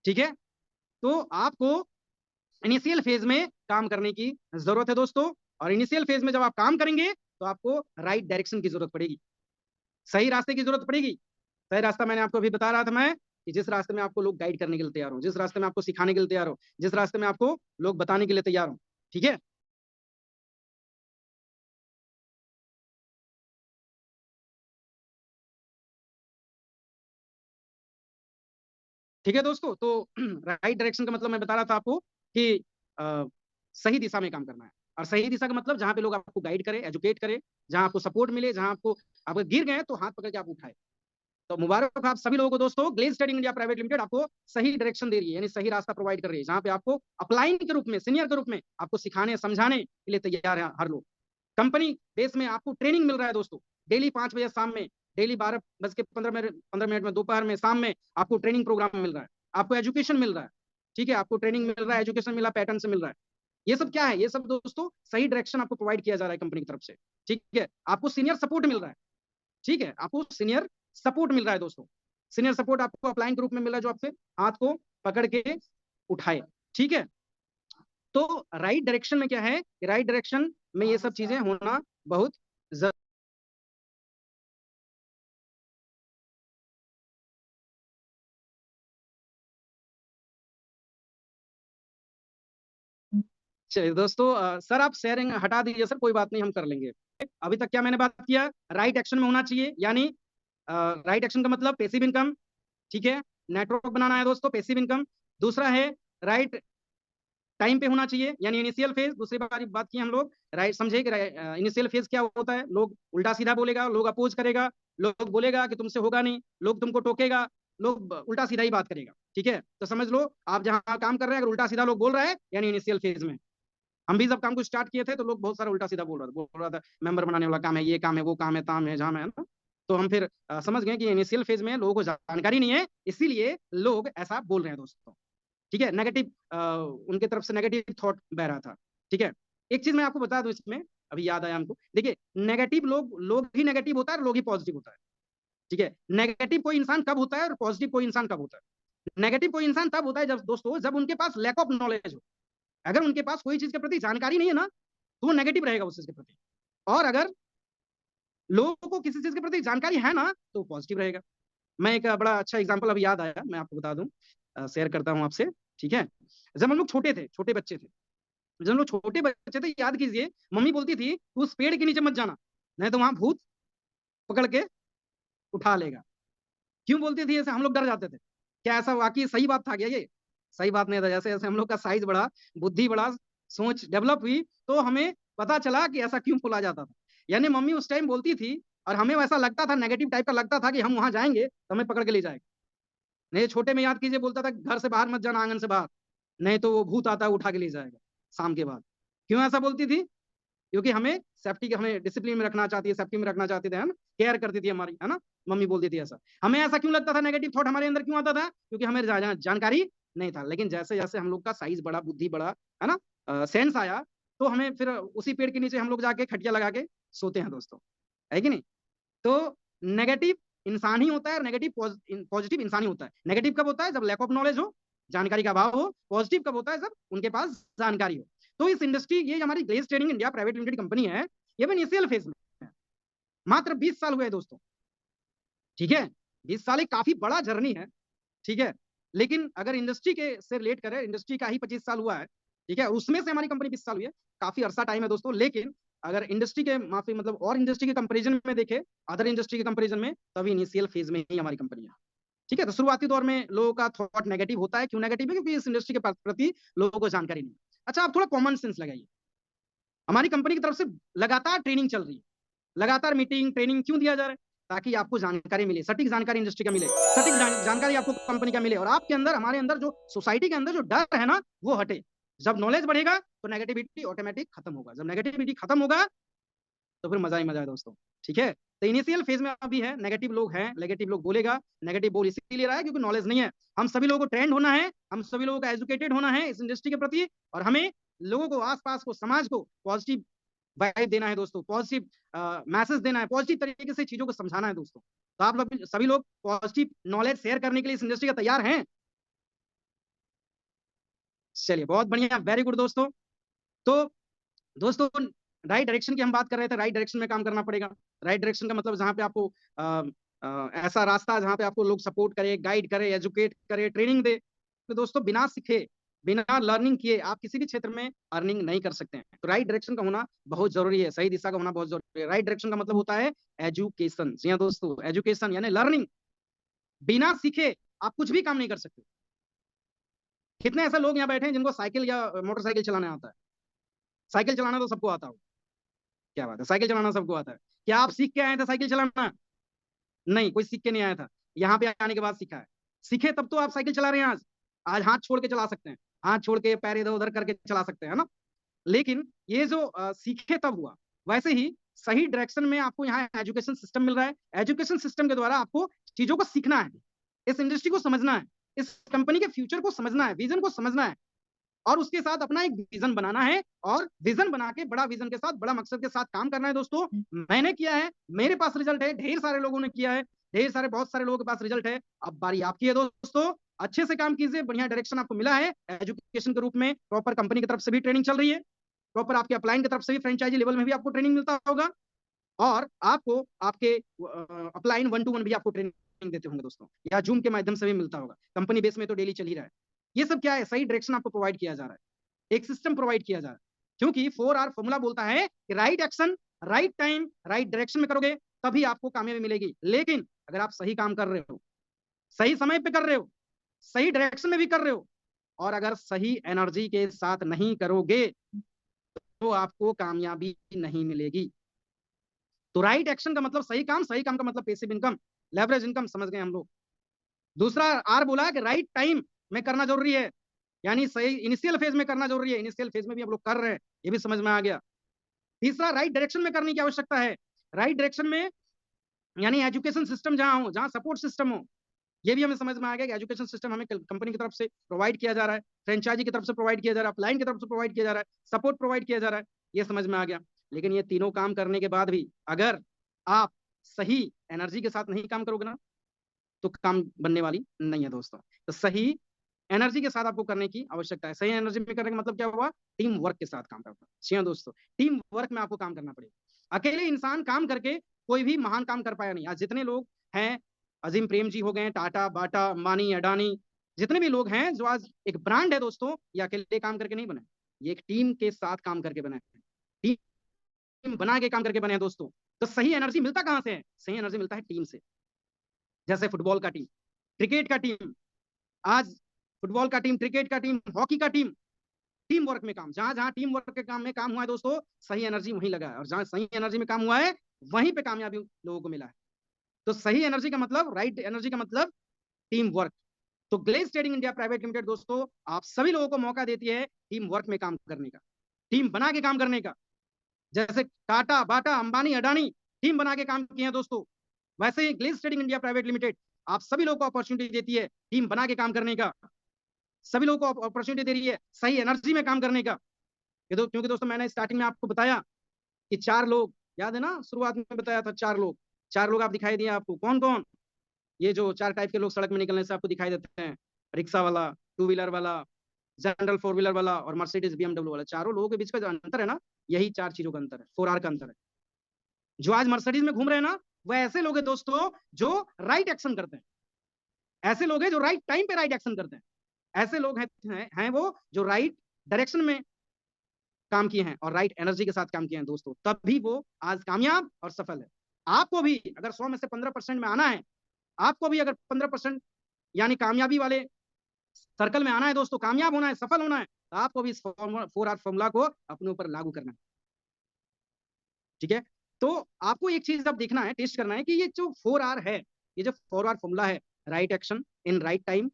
ठीक है, तो आपको इनिशियल फेज में काम करने की जरूरत है दोस्तों। और इनिशियल फेज में जब आप काम करेंगे तो आपको राइट डायरेक्शन की जरूरत पड़ेगी, सही रास्ते की जरूरत पड़ेगी। सही रास्ता मैंने आपको अभी बता रहा था मैं, कि जिस रास्ते में आपको लोग गाइड करने के लिए तैयार हो, जिस रास्ते में आपको सिखाने के लिए तैयार हो, जिस रास्ते में आपको लोग बताने के लिए तैयार हो। ठीक है, ठीक है दोस्तों। तो राइट डायरेक्शन का मतलब मैं बता रहा था आपको कि अ, सही दिशा में काम करना है। और सही दिशा का मतलब जहां पे लोग आपको गाइड करे, एजुकेट करे, जहां आपको सपोर्ट मिले, जहां आपको आप गिर गए तो हाथ पकड़ के आप उठाए। तो मुबारक हो आप सभी लोगों को दोस्तों, Glaze trading India private Limited आपको सही डायरेक्शन दे रही है, यानी सही रास्ता प्रोवाइड कर रही है, जहां पे आपको अपलाइन के रूप में, सीनियर के रूप में आपको सिखाने समझाने के लिए तैयार है हर लोग। कंपनी बेस में आपको ट्रेनिंग मिल रहा है दोस्तों, डेली 5 बजे शाम में, डेली 12 बज के 15 मिनट में, दोपहर में, शाम में आपको ट्रेनिंग प्रोग्राम मिल रहा है, आपको एजुकेशन मिल रहा है। ठीक है, आपको ट्रेनिंग मिल रहा है, एजुकेशन मिला, पैटर्न से मिल रहा है। ये सब क्या है? ये सब दोस्तों सही डायरेक्शन आपको प्रोवाइड किया जा रहा है कंपनी की तरफ से। ठीक है, आपको सीनियर सपोर्ट मिल रहा है। ठीक है, आपको सीनियर सपोर्ट मिल रहा है दोस्तों। सीनियर सपोर्ट आपको अपलाइन के रूप में मिल रहा है, जो आपसे हाथ को पकड़ के उठाए। ठीक है, तो राइट डायरेक्शन में क्या है, राइट डायरेक्शन में ये सब चीजें होना बहुत जरूरी। चलिए दोस्तों, सर आप शेयरिंग हटा दीजिए सर, कोई बात नहीं, हम कर लेंगे। अभी तक क्या मैंने बात किया, राइट एक्शन में होना चाहिए, यानी राइट एक्शन का मतलब पैसिव इनकम। ठीक है, नेटवर्क बनाना है दोस्तों, पैसिव इनकम। दूसरा है राइट टाइम पे होना चाहिए, यानी इनिशियल फेज। दूसरी बात की हम लोग, राइट समझे कि इनिशियल फेज क्या होता है। लोग उल्टा सीधा बोलेगा, लोग अपोज करेगा, लोग बोलेगा कि तुमसे होगा नहीं, लोग तुमको टोकेगा, लोग उल्टा सीधा ही बात करेगा। ठीक है, तो समझ लो आप जहां काम कर रहे हैं, अगर उल्टा सीधा लोग बोल रहे हैं, यानी इनिशियल फेज में। हम भी जब काम को स्टार्ट किए थे तो लोग बहुत सारा उल्टा सीधा बोल रहा था, मेंबर बनाने वाला काम है, ये काम है, वो काम है, ताम है, झाम है ना। तो हम फिर समझ गए कि इनिशियल फेज में लोगों को जानकारी नहीं है, इसीलिए लोग ऐसा बोल रहे हैं दोस्तों। ठीक है, नेगेटिव उनके तरफ से नेगेटिव थॉट बह रहा था। ठीक है, एक चीज मैं आपको बता दूं इसमें, अभी याद आया हमको। देखिए, नेगेटिव लोग लोग ही नेगेटिव होता है और लोग ही पॉजिटिव होता है। ठीक है, नेगेटिव कोई इंसान कब होता है और पॉजिटिव कोई इंसान कब होता है? नेगेटिव कोई इंसान तब होता है जब दोस्तों, जब उनके पास लैक ऑफ नॉलेज हो। अगर उनके पास कोई चीज के प्रति जानकारी नहीं है ना, तो वो नेगेटिव रहेगा उस चीज के प्रति। और अगर लोगों को किसी चीज के प्रति जानकारी है ना, तो पॉजिटिव रहेगा। मैं एक बड़ा अच्छा एग्जांपल अभी याद आया, मैं आपको बता दूं, शेयर करता हूं आपसे। ठीक है, जब हम लोग छोटे थे, छोटे बच्चे थे, जब हम लोग छोटे बच्चे थे, याद कीजिए, मम्मी बोलती थी तू उस पेड़ के नीचे मत जाना, नहीं तो वहां भूत पकड़ के उठा लेगा। क्यों बोलती थी ऐसे? हम लोग डर जाते थे। क्या ऐसा वाकई सही बात था क्या? ये सही बात नहीं था। जैसे जैसे हम लोग का साइज बढ़ा, बुद्धि बढ़ा, सोच डेवलप हुई, तो हमें पता चला कि ऐसा क्यों बोला जाता था। यानी मम्मी उस टाइम बोलती थी और हमें वैसा लगता था, नेगेटिव टाइप का लगता था कि हम वहां जाएंगे तो हमें पकड़ के ले जाएगा। नहीं, छोटे में याद कीजिए, बोलता था घर से बाहर मत जाना, आंगन से बाहर, नहीं तो वो भूत आता है उठा के ले जाएगा शाम के बाद। क्यों ऐसा बोलती थी? क्योंकि हमें सेफ्टी के, हमें डिसिप्लिन में रखना चाहती है, सेफ्टी में रखना चाहते थे, है ना, केयर करती थी हमारी, है ना। मम्मी बोलती थी ऐसा। हमें ऐसा क्यों लगता था, नेगेटिव थॉट हमारे अंदर क्यों आता था? क्योंकि हमें जानकारी नहीं था। लेकिन जैसे जैसे हम लोग का साइज बढ़ा, बुद्धि बढ़ा, है ना, सेंस आया, तो हमें फिर उसी पेड़ के नीचे हम लोग जाके खटिया लगा के सोते हैं दोस्तों, है कि नहीं? तो नेगेटिव इंसान ही होता है और नेगेटिव पॉजिटिव इंसान ही होता है। नेगेटिव कब होता है? जब लैक ऑफ नॉलेज हो, जानकारी का अभाव हो। पॉजिटिव कब होता है? जब उनके पास जानकारी हो। तो इस इंडस्ट्री, ये हमारी Glaze trading India private limited company है, ये भी इनिशियल फेज में है। मात्र 20 साल हुए हैं दोस्तों। ठीक है, 20 साल एक काफी बड़ा जर्नी है। ठीक है, लेकिन अगर इंडस्ट्री के से रिलेट करें, इंडस्ट्री का ही 25 साल हुआ है। ठीक है, उसमें से हमारी कंपनी 20 साल हुई है, काफी अरसा टाइम है दोस्तों। लेकिन अगर इंडस्ट्री के माफी मतलब और इंडस्ट्री के कंपेरिजन में देखें, अदर इंडस्ट्री के कंपेरिजन में, तभी इनिशियल फेज में ही हमारी कंपनी है। ठीक है, तो शुरुआती दौर में लोगों का थॉट नेगेटिव होता है। क्यों नेगेटिव है? क्योंकि इस इंडस्ट्री के प्रति लोगों को जानकारी नहीं है। अच्छा, आप थोड़ा कॉमन सेंस लगाइए। हमारी कंपनी की तरफ से लगातार ट्रेनिंग चल रही है, लगातार मीटिंग ट्रेनिंग क्यों दिया जा रहा है? ताकि आपको जानकारी मिले, सटीक जानकारी इंडस्ट्री का मिले, सटीक जानकारी आपको कंपनी का मिले, और आपके अंदर, हमारे अंदर, जो सोसाइटी के अंदर जो डर है ना, वो हटे। जब नॉलेज बढ़ेगा तो नेगेटिविटी ऑटोमेटिक खत्म होगा। जब नेगेटिविटी खत्म होगा तो फिर मजा ही मजा है दोस्तों। ठीक है, तो इनिशियल फेज में अभी है, नेगेटिव लोग हैं, नेगेटिव लोग बोलेगा, नेगेटिव बोल इसीलिए रहा है क्योंकि नॉलेज नहीं है। हम सभी लोगों को ट्रेंड होना है, हम सभी लोगों को एजुकेटेड होना है इस इंडस्ट्री के प्रति, और हमें लोगों को, आसपास को, समाज को पॉजिटिव वाइब देना है दोस्तों, पॉजिटिव मैसेज देना है, पॉजिटिव तरीके से चीजों को समझाना है दोस्तों। तो आप लोग सभी लोग पॉजिटिव नॉलेज शेयर करने के लिए इस इंडस्ट्री का तैयार हैं? चलिए, बहुत बढ़िया, वेरी गुड दोस्तों। तो दोस्तों, राइट डायरेक्शन की हम बात कर रहे थे, राइट डायरेक्शन में काम करना पड़ेगा। राइट डायरेक्शन का मतलब जहाँ पे आपको ऐसा रास्ता जहाँ पे आपको लोग सपोर्ट करे, गाइड करे, एजुकेट करे, ट्रेनिंग दे। तो दोस्तों, बिना सीखे, बिना लर्निंग किए आप किसी भी क्षेत्र में अर्निंग नहीं कर सकते हैं। तो राइट डायरेक्शन का होना बहुत जरूरी है, सही दिशा का होना बहुत जरूरी है। राइट डायरेक्शन का मतलब होता है एजुकेशन। जी हाँ दोस्तों, एजुकेशन यानी लर्निंग। बिना सीखे आप कुछ भी काम नहीं कर सकते। कितने ऐसे लोग यहाँ बैठे हैं जिनको साइकिल या मोटरसाइकिल चलाना आता है? साइकिल चलाना तो सबको आता हो। क्या बात है, साइकिल चलाना सबको आता है। क्या आप सीख के आए थे साइकिल चलाना? नहीं, कोई सीख के नहीं आया था, यहाँ पे आने के बाद सीखा है। सीखे तब तो आप साइकिल चला रहे हैं। आज आज हाथ छोड़ के चला सकते हैं, हाथ छोड़ के पैर इधर उधर करके चला सकते हैं, है ना। लेकिन ये जो सीखे तब हुआ, वैसे ही सही डायरेक्शन में आपको यहाँ एजुकेशन सिस्टम मिल रहा है। एजुकेशन सिस्टम के द्वारा आपको चीजों को सीखना है, इस इंडस्ट्री को समझना है, इस कंपनी के फ्यूचर को समझना है, विजन को समझना है, और उसके साथ अपना एक विजन बनाना है, और विजन बना के, बड़ा विजन के साथ, बड़ा मकसद के साथ काम करना है दोस्तों। मैंने किया है, मेरे पास रिजल्ट है, ढेर सारे लोगों ने किया है, ढेर सारे, बहुत सारे लोगों के पास रिजल्ट है। अब बारी आपकी है दोस्तों। अच्छे से काम कीजिए, बढ़िया डायरेक्शन आपको मिला है एजुकेशन के रूप में, प्रॉपर कंपनी की तरफ से भी ट्रेनिंग चल रही है, प्रॉपर आपके अपलाइन की तरफ से भी, फ्रेंचाइजी लेवल में भी आपको ट्रेनिंग मिलता होगा, और आपको आपके अपलाइन 1-to-1 भी आपको ट्रेनिंग देते होंगे दोस्तों, या जूम के माध्यम से भी मिलता होगा। कंपनी बेस में तो डेली चल ही रहा है। ये सब क्या है? सही डायरेक्शन आपको प्रोवाइड किया जा रहा है, एक सिस्टम प्रोवाइड किया जा रहा है। क्योंकि 4R फॉर्मूला बोलता है कि right action, right time, right direction में करोगे तभी आपको कामयाबी मिलेगी। लेकिन अगर आप सही काम कर रहे हो, सही समय पे कर रहे हो, सही डायरेक्शन में भी कर रहे हो, और अगर सही एनर्जी के साथ नहीं करोगे तो आपको कामयाबी नहीं मिलेगी। तो राइट एक्शन का मतलब सही काम, सही काम का मतलब पैसिव इनकम, लेवरेज इनकम, समझ गए हम लोग। दूसरा आर बोला कि राइट टाइम में करना जरूरी है, यानी सही इनिशियल फेज में करना जरूरी है। इनिशियल फेज में भी हम लोग कर रहे हैं, ये भी समझ में आ गया। तीसरा, राइट डायरेक्शन में करने की आवश्यकता है। राइट डायरेक्शन में यानी एजुकेशन सिस्टम जहां हो, जहां सपोर्ट सिस्टम हो, ये भी हमें समझ में आ गया कि एजुकेशन सिस्टम हमें कंपनी की तरफ से प्रोवाइड किया जा रहा है, फ्रेंचाइजी की तरफ से प्रोवाइड किया जा रहा है, अपलाइन की तरफ से प्रोवाइड किया जा रहा है, सपोर्ट प्रोवाइड किया जा रहा है, ये समझ में आ गया। लेकिन ये तीनों काम करने के बाद भी अगर आप सही एनर्जी के साथ नहीं काम करोगे ना, तो काम बनने वाली नहीं है दोस्तों। तो सही एनर्जी के साथ आपको करने की आवश्यकता है। सही एनर्जी में करने का मतलब क्या हुआ? टीम वर्क के साथ काम करना। जी हाँ दोस्तों, टीम वर्क में आपको काम करना पड़ेगा। अकेले इंसान काम करके कोई भी महान काम कर पाया नहीं। आज जितने लोग हैं, अजीम प्रेम जी हो गए, टाटा, बाटा, अंबानी, अडानी, जितने भी लोग हैं जो आज एक ब्रांड है दोस्तों, ये अकेले काम करके नहीं बने, ये एक टीम के साथ काम करके बने हैं, टीम बना के काम करके बने हैं दोस्तों। तो सही एनर्जी मिलता कहां से है? सही एनर्जी मिलता है टीम से। जैसे फुटबॉल का टीम, क्रिकेट का टीम, आज फुटबॉल का टीम, क्रिकेट का टीम, हॉकी का टीम, टीम वर्क में काम, जहां जहां टीम वर्क के काम में काम हुआ है दोस्तों, सही एनर्जी वहीं लगा है, और जहां सही एनर्जी में काम हुआ है वहीं पे कामयाबी लोगों को मिला है। तो सही एनर्जी का मतलब, राइट एनर्जी का मतलब टीम वर्क। तो Glaze trading India private limited दोस्तों आप सभी लोगों को मौका देती है टीम वर्क में काम करने का, टीम बना के काम करने का। जैसे टाटा, बाटा, अंबानी, अडानी टीम बना के काम किए हैं दोस्तों, वैसे ही glaze trading India private limited आप सभी लोगों को अपॉर्चुनिटी देती है टीम बना के काम करने का, सभी लोगों को अपॉर्चुनिटी दे रही है सही एनर्जी में काम करने का। क्योंकि दोस्तों मैंने स्टार्टिंग में आपको बताया कि 4 लोग, याद है ना, शुरुआत में बताया था 4 लोग। 4 लोग आप दिखाई दिए आपको, कौन कौन? ये जो 4 टाइप के लोग सड़क में निकलने से आपको दिखाई देते हैं, रिक्शा वाला, 2 व्हीलर वाला, जनरल 4 व्हीलर वाला, और मर्सिडीज BMW वाला। चारों लोगों के बीच का जो अंतर है ना, यही 4 चीजों का अंतर है, 4R का अंतर है। जो आज मर्सिडीज में घूम रहे हैं ना, वह ऐसे लोग हैं दोस्तों जो राइट एक्शन करते हैं, ऐसे लोग हैं जो राइट टाइम पे राइट एक्शन करते हैं, ऐसे लोग हैं वो जो राइट डायरेक्शन में काम किए हैं और राइट एनर्जी के साथ काम किए हैं दोस्तों, तभी वो आज कामयाब और सफल है। आपको भी अगर 100 में से 15% में आना है, आपको भी अगर 15% यानी कामयाबी वाले सर्कल में आना है दोस्तों, कामयाब होना है, सफल होना है, तो आपको भी इस 4R फॉर्मूला को अपने ऊपर लागू करना है। ठीक है, तो आपको एक चीज अब देखना है, टेस्ट करना है कि ये जो 4R है, ये जो 4R फॉर्मूला है, right action in right time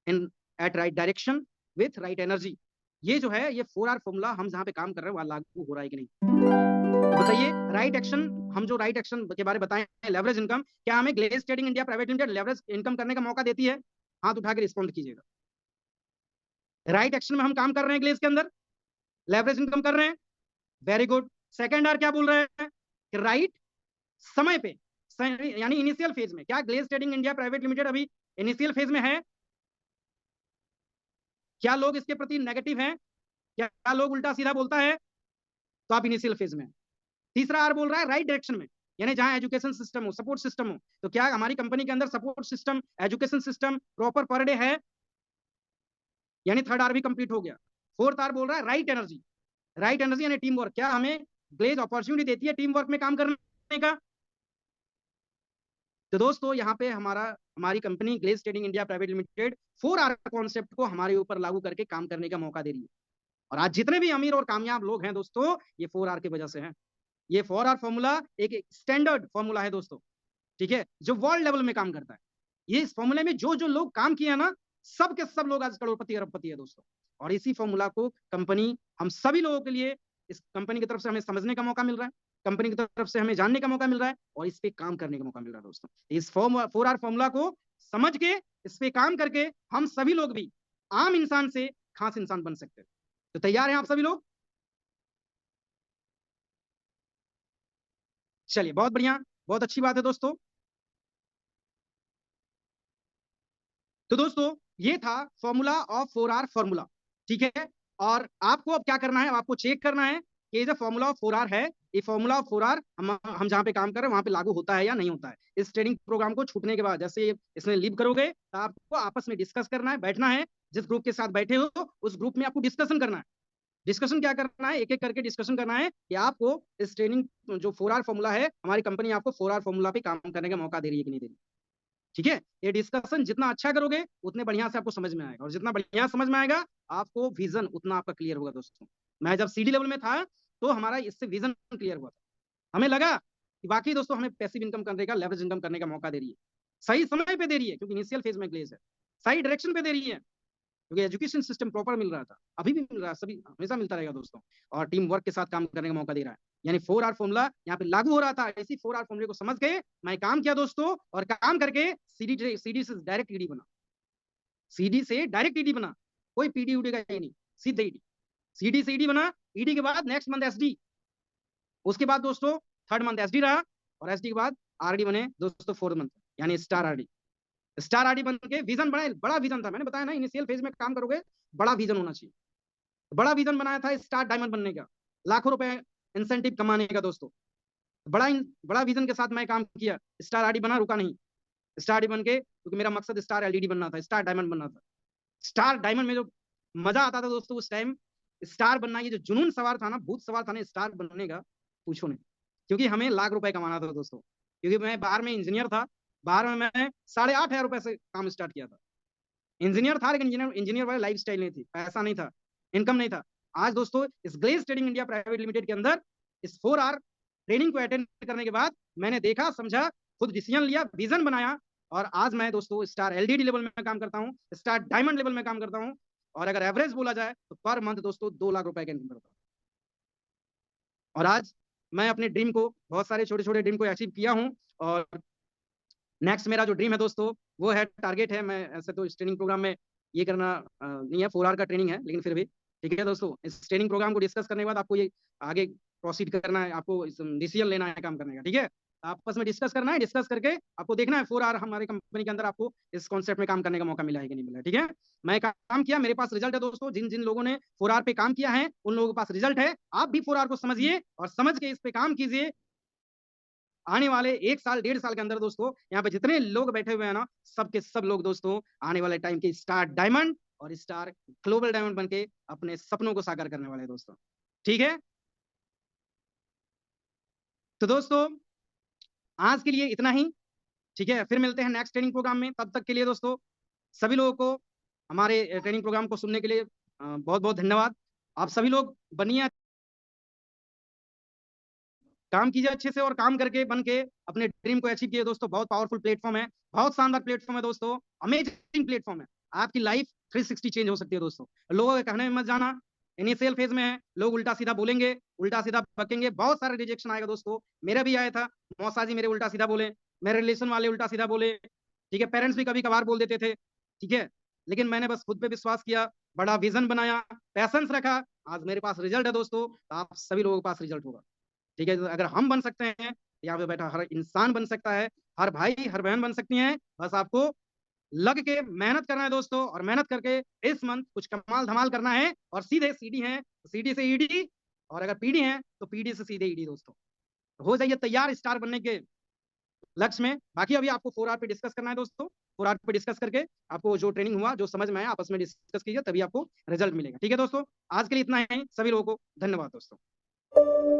in at right direction with right energy, ये जो है ये 4R फॉर्मूला हम जहां पे काम कर रहे हैं वहां लागू हो रहा है कि नहीं। तो बताइए, राइट एक्शन, हम जो राइट एक्शन के बारे में बताएं, लेवरेज इनकम, क्या हमें Glaze trading India private Limited leverage income करने का मौका देती है? हाथ उठा के रिस्पॉन्ड कीजिएगा। राइट एक्शन में हम काम कर रहे हैं, ग्लेज के अंदर लेवरेज इनकम कर रहे हैं, वेरी गुड। सेकेंड आर क्या बोल रहे हैं कि राइट समय पे, यानी इनिशियल फेज में, क्या Glaze trading India private limited अभी इनिशियल फेज में है? क्या लोग इसके प्रति नेगेटिव हैं? क्या लोग उल्टा सीधा बोलता है? तो आप इनिशियल फेज में। तीसरा आर बोल रहा है राइट डायरेक्शन में, यानी जहां एजुकेशन सिस्टम हो, सपोर्ट सिस्टम हो, तो क्या हमारी कंपनी के अंदर support system, education system proper per day है? यानी थर्ड आर भी कंप्लीट हो गया। फोर्थ आर बोल रहा है राइट एनर्जी, राइट एनर्जी यानी टीम वर्क, क्या हमें ग्लेज अपॉर्चुनिटी देती है टीम वर्क में काम करने का? तो दोस्तों यहाँ पे हमारी company Glaze trading India private Limited 4R concept को हमारे ऊपर लागू करके काम करने का मौका दे रही है। और आज जितने भी अमीर और कामयाब लोग हैं दोस्तों, ये 4R की वजह से हैं। ये 4R फॉर्मूला एक स्टैंडर्ड फॉर्मूला है दोस्तों, ठीक है, जो वर्ल्ड लेवल में काम करता है। ये इस फॉर्मूले में जो जो लोग काम किए ना, सब के सब लोग आज करोड़पति अरबपति है दोस्तों। और इसी फॉर्मूला को कंपनी हम सभी लोगों के लिए, इस कंपनी की तरफ से हमें समझने का मौका मिल रहा है, कंपनी की तरफ से हमें जानने का मौका मिल रहा है, और इस पे काम करने का मौका मिल रहा है दोस्तों। इस 4R फॉर्मूला को समझ के, इस पे काम करके हम सभी लोग भी आम इंसान से खास इंसान बन सकते हैं। तो तैयार हैं आप सभी लोग? चलिए, बहुत बढ़िया, बहुत अच्छी बात है दोस्तों। तो दोस्तों ये था फॉर्मूला ऑफ 4R फॉर्मूला, ठीक है। और आपको अब क्या करना है, आपको चेक करना है कि ये जो फॉर्मूला ऑफ 4R है, ये फॉर्मूला ऑफ 4R हम जहां पे काम कर रहे हैं वहां पे लागू होता है या नहीं होता है। इस ट्रेनिंग प्रोग्राम को छूटने के बाद, जैसे इसमें लीव करोगे, तो आपको आपस में डिस्कस करना है, बैठना है, जिस ग्रुप के साथ बैठे हो उस ग्रुप में आपको डिस्कशन करना है। डिस्कशन क्या करना है, एक एक करके डिस्कशन करना है कि आपको इस ट्रेनिंग जो 4R फॉर्मूला है, हमारी कंपनी आपको 4R फॉर्मूला पे काम करने का मौका दे रही है कि नहीं दे रही। ठीक है, ये डिस्कशन जितना अच्छा करोगे उतने बढ़िया से आपको समझ में आएगा, और जितना बढ़िया समझ में आएगा आपको विजन उतना आपका क्लियर होगा दोस्तों। मैं जब सीडी लेवल में था तो हमारा इससे विजन क्लियर हुआ था, हमें लगा कि बाकी दोस्तों हमें पैसिव इनकम करने का, लेवरेज इनकम करने का मौका दे रही है, सही समय पे दे रही है, क्योंकि इनिशियल फेज में ग्लेज है, सही डायरेक्शन पे दे रही है, क्योंकि एजुकेशन सिस्टम प्रॉपर मिल रहा था, अभी भी मिल रहा है, सभी हमेशा मिलता रहेगा दोस्तों, और टीम वर्क के साथ काम करने का मौका दे रहा है। यानी 4R फॉर्मूला यहाँ पे लागू हो रहा था। इसी 4R फॉर्मूले को समझ के मैं काम किया दोस्तों, और काम करके सीडी से डायरेक्ट ईडी बना, सीडी से डायरेक्ट ईडी बना, कोई पीडी उडी का ही नहीं, सीधे ईडी, सीडी से ईडी बना, ईडी के बाद नेक्स्ट मंथ एसडी, उसके बाद दोस्तों थर्ड मंथ एसडी रहा, और एसडी के बाद आरडी बने दोस्तों फोर्थ मंथ, यानी स्टार आरडी। स्टार आरडी बन के विजन बनाए, बड़ा विजन था, मैंने बताया ना, इनिशियल फेज में काम करोगे बड़ा विजन होना चाहिए। बड़ा विजन बनाया था स्टार डायमंड बनने का, लाखों रुपए इंसेंटिव कमाने का दोस्तों। बड़ा बड़ा विजन के साथ मैं काम किया, स्टार आरडी बना, रुका नहीं, स्टार आरडी बन के, क्योंकि मेरा मकसद स्टार एलईडी बनना था, स्टार डायमंड बनना था। स्टार डायमंड में जो मजा आता था दोस्तों उस टाइम, स्टार बनना, ये जो जुनून सवार था ना, भूत सवार था ना स्टार बनने का, पूछो नहीं। क्योंकि हमें लाख रुपए कमाना था दोस्तों, क्योंकि मैं बाहर में इंजीनियर था, बाहर में मैं 8,500 रुपए से काम स्टार्ट किया था। इंजीनियर था, लेकिन इंजीनियर वाले लाइफ स्टाइल नहीं थी, पैसा नहीं था, इनकम नहीं था। आज दोस्तों इस Glaze trading India private limited के अंदर इस 4R ट्रेनिंग को अटेंड करने के बाद मैंने देखा, समझा, खुद डिसीजन लिया, विजन बनाया, और आज मैं दोस्तों स्टार एलडीडी लेवल में काम करता हूँ, स्टार डायमंड लेवल में काम करता हूँ, और अगर एवरेज बोला जाए तो पर मंथ दोस्तों 2 लाख रुपए का इनकम करता हूँ। और आज मैं अपने ड्रीम को, बहुत सारे छोटे छोटे ड्रीम को अचीव किया हूँ, और नेक्स्ट मेरा जो ड्रीम है दोस्तों, वो है, टारगेट है, मैं ऐसे तो इस ट्रेनिंग प्रोग्राम में ये करना नहीं है, 4R का ट्रेनिंग है, लेकिन फिर भी ठीक है दोस्तों, इस ट्रेनिंग प्रोग्राम को डिस्कस करने के बाद आपको ये आगे प्रोसीड करना है, आपको डिसीजन लेना है काम करने का, ठीक है। आपस में डिस्कस करना है, डिस्कस करके आपको देखना है 4R हमारे कंपनी के अंदर आपको इस कॉन्सेप्ट में काम करने का मौका मिला है कि नहीं मिला है, ठीक है। मैं काम किया, मेरे पास रिजल्ट है दोस्तों, जिन जिन लोगों ने 4R पे काम किया है उन लोगों के पास रिजल्ट है। आप भी 4R को समझिए और समझ के इस पे काम कीजिए। आने वाले 1 साल 1.5 साल के अंदर दोस्तों, यहाँ पे जितने लोग बैठे हुए हैं ना, सब के सब लोग दोस्तों आने वाले टाइम के स्टार डायमंड और स्टार ग्लोबल डायमंड बन के अपने सपनों को साकार करने वाले दोस्तों, ठीक है। तो दोस्तों आज के लिए इतना ही, ठीक है, फिर मिलते हैं नेक्स्ट ट्रेनिंग प्रोग्राम में, तब तक के लिए दोस्तों सभी लोगों को हमारे ट्रेनिंग प्रोग्राम को सुनने के लिए बहुत बहुत धन्यवाद। आप सभी लोग बनिए, काम कीजिए अच्छे से और काम करके बन के अपने ड्रीम को अचीव किए दोस्तों। बहुत पावरफुल प्लेटफॉर्म है, बहुत शानदार प्लेटफॉर्म है दोस्तों, अमेजिंग प्लेटफॉर्म है। आपकी लाइफ 360 चेंज हो सकती है दोस्तों। लोगों के कहने में मत जाना, इनिशियल फेज में है, लोग उल्टा सीधा बोलेंगे, उल्टा सीधा बकेंगे, बहुत सारे रिजेक्शन आएगा दोस्तों। मेरा भी आया था, मौसा जी मेरे उल्टा सीधा बोले, मेरे रिलेशन वाले उल्टा सीधा बोले, ठीक है, पेरेंट्स भी कभी कभार बोल देते थे, ठीक है, लेकिन मैंने बस खुद पे विश्वास किया, बड़ा विजन बनाया, पैशंस रखा, आज मेरे पास रिजल्ट है दोस्तों। तो आप सभी लोगों के पास रिजल्ट होगा, ठीक है। तो अगर हम बन सकते हैं, यहाँ पे बैठा हर इंसान बन सकता है, हर भाई हर बहन बन सकती हैं। बस आपको लग के मेहनत करना है दोस्तों, और मेहनत करके इस मंथ कुछ कमाल धमाल करना है। और सीधे सीडी है तो सीडी से ईडी, और अगर पीडी है तो पीडी से सीधे ईडी दोस्तों। तो हो जाइए तैयार स्टार बनने के लक्ष्य में। बाकी अभी आपको 4 आवर पे डिस्कस करना है दोस्तों। 4 आवर पे डिस्कस करके आपको जो ट्रेनिंग हुआ, जो समझ में आया, आपस में डिस्कस कीजिए, तभी आपको रिजल्ट मिलेगा, ठीक है दोस्तों। आज के लिए इतना ही, सभी लोगों को धन्यवाद दोस्तों।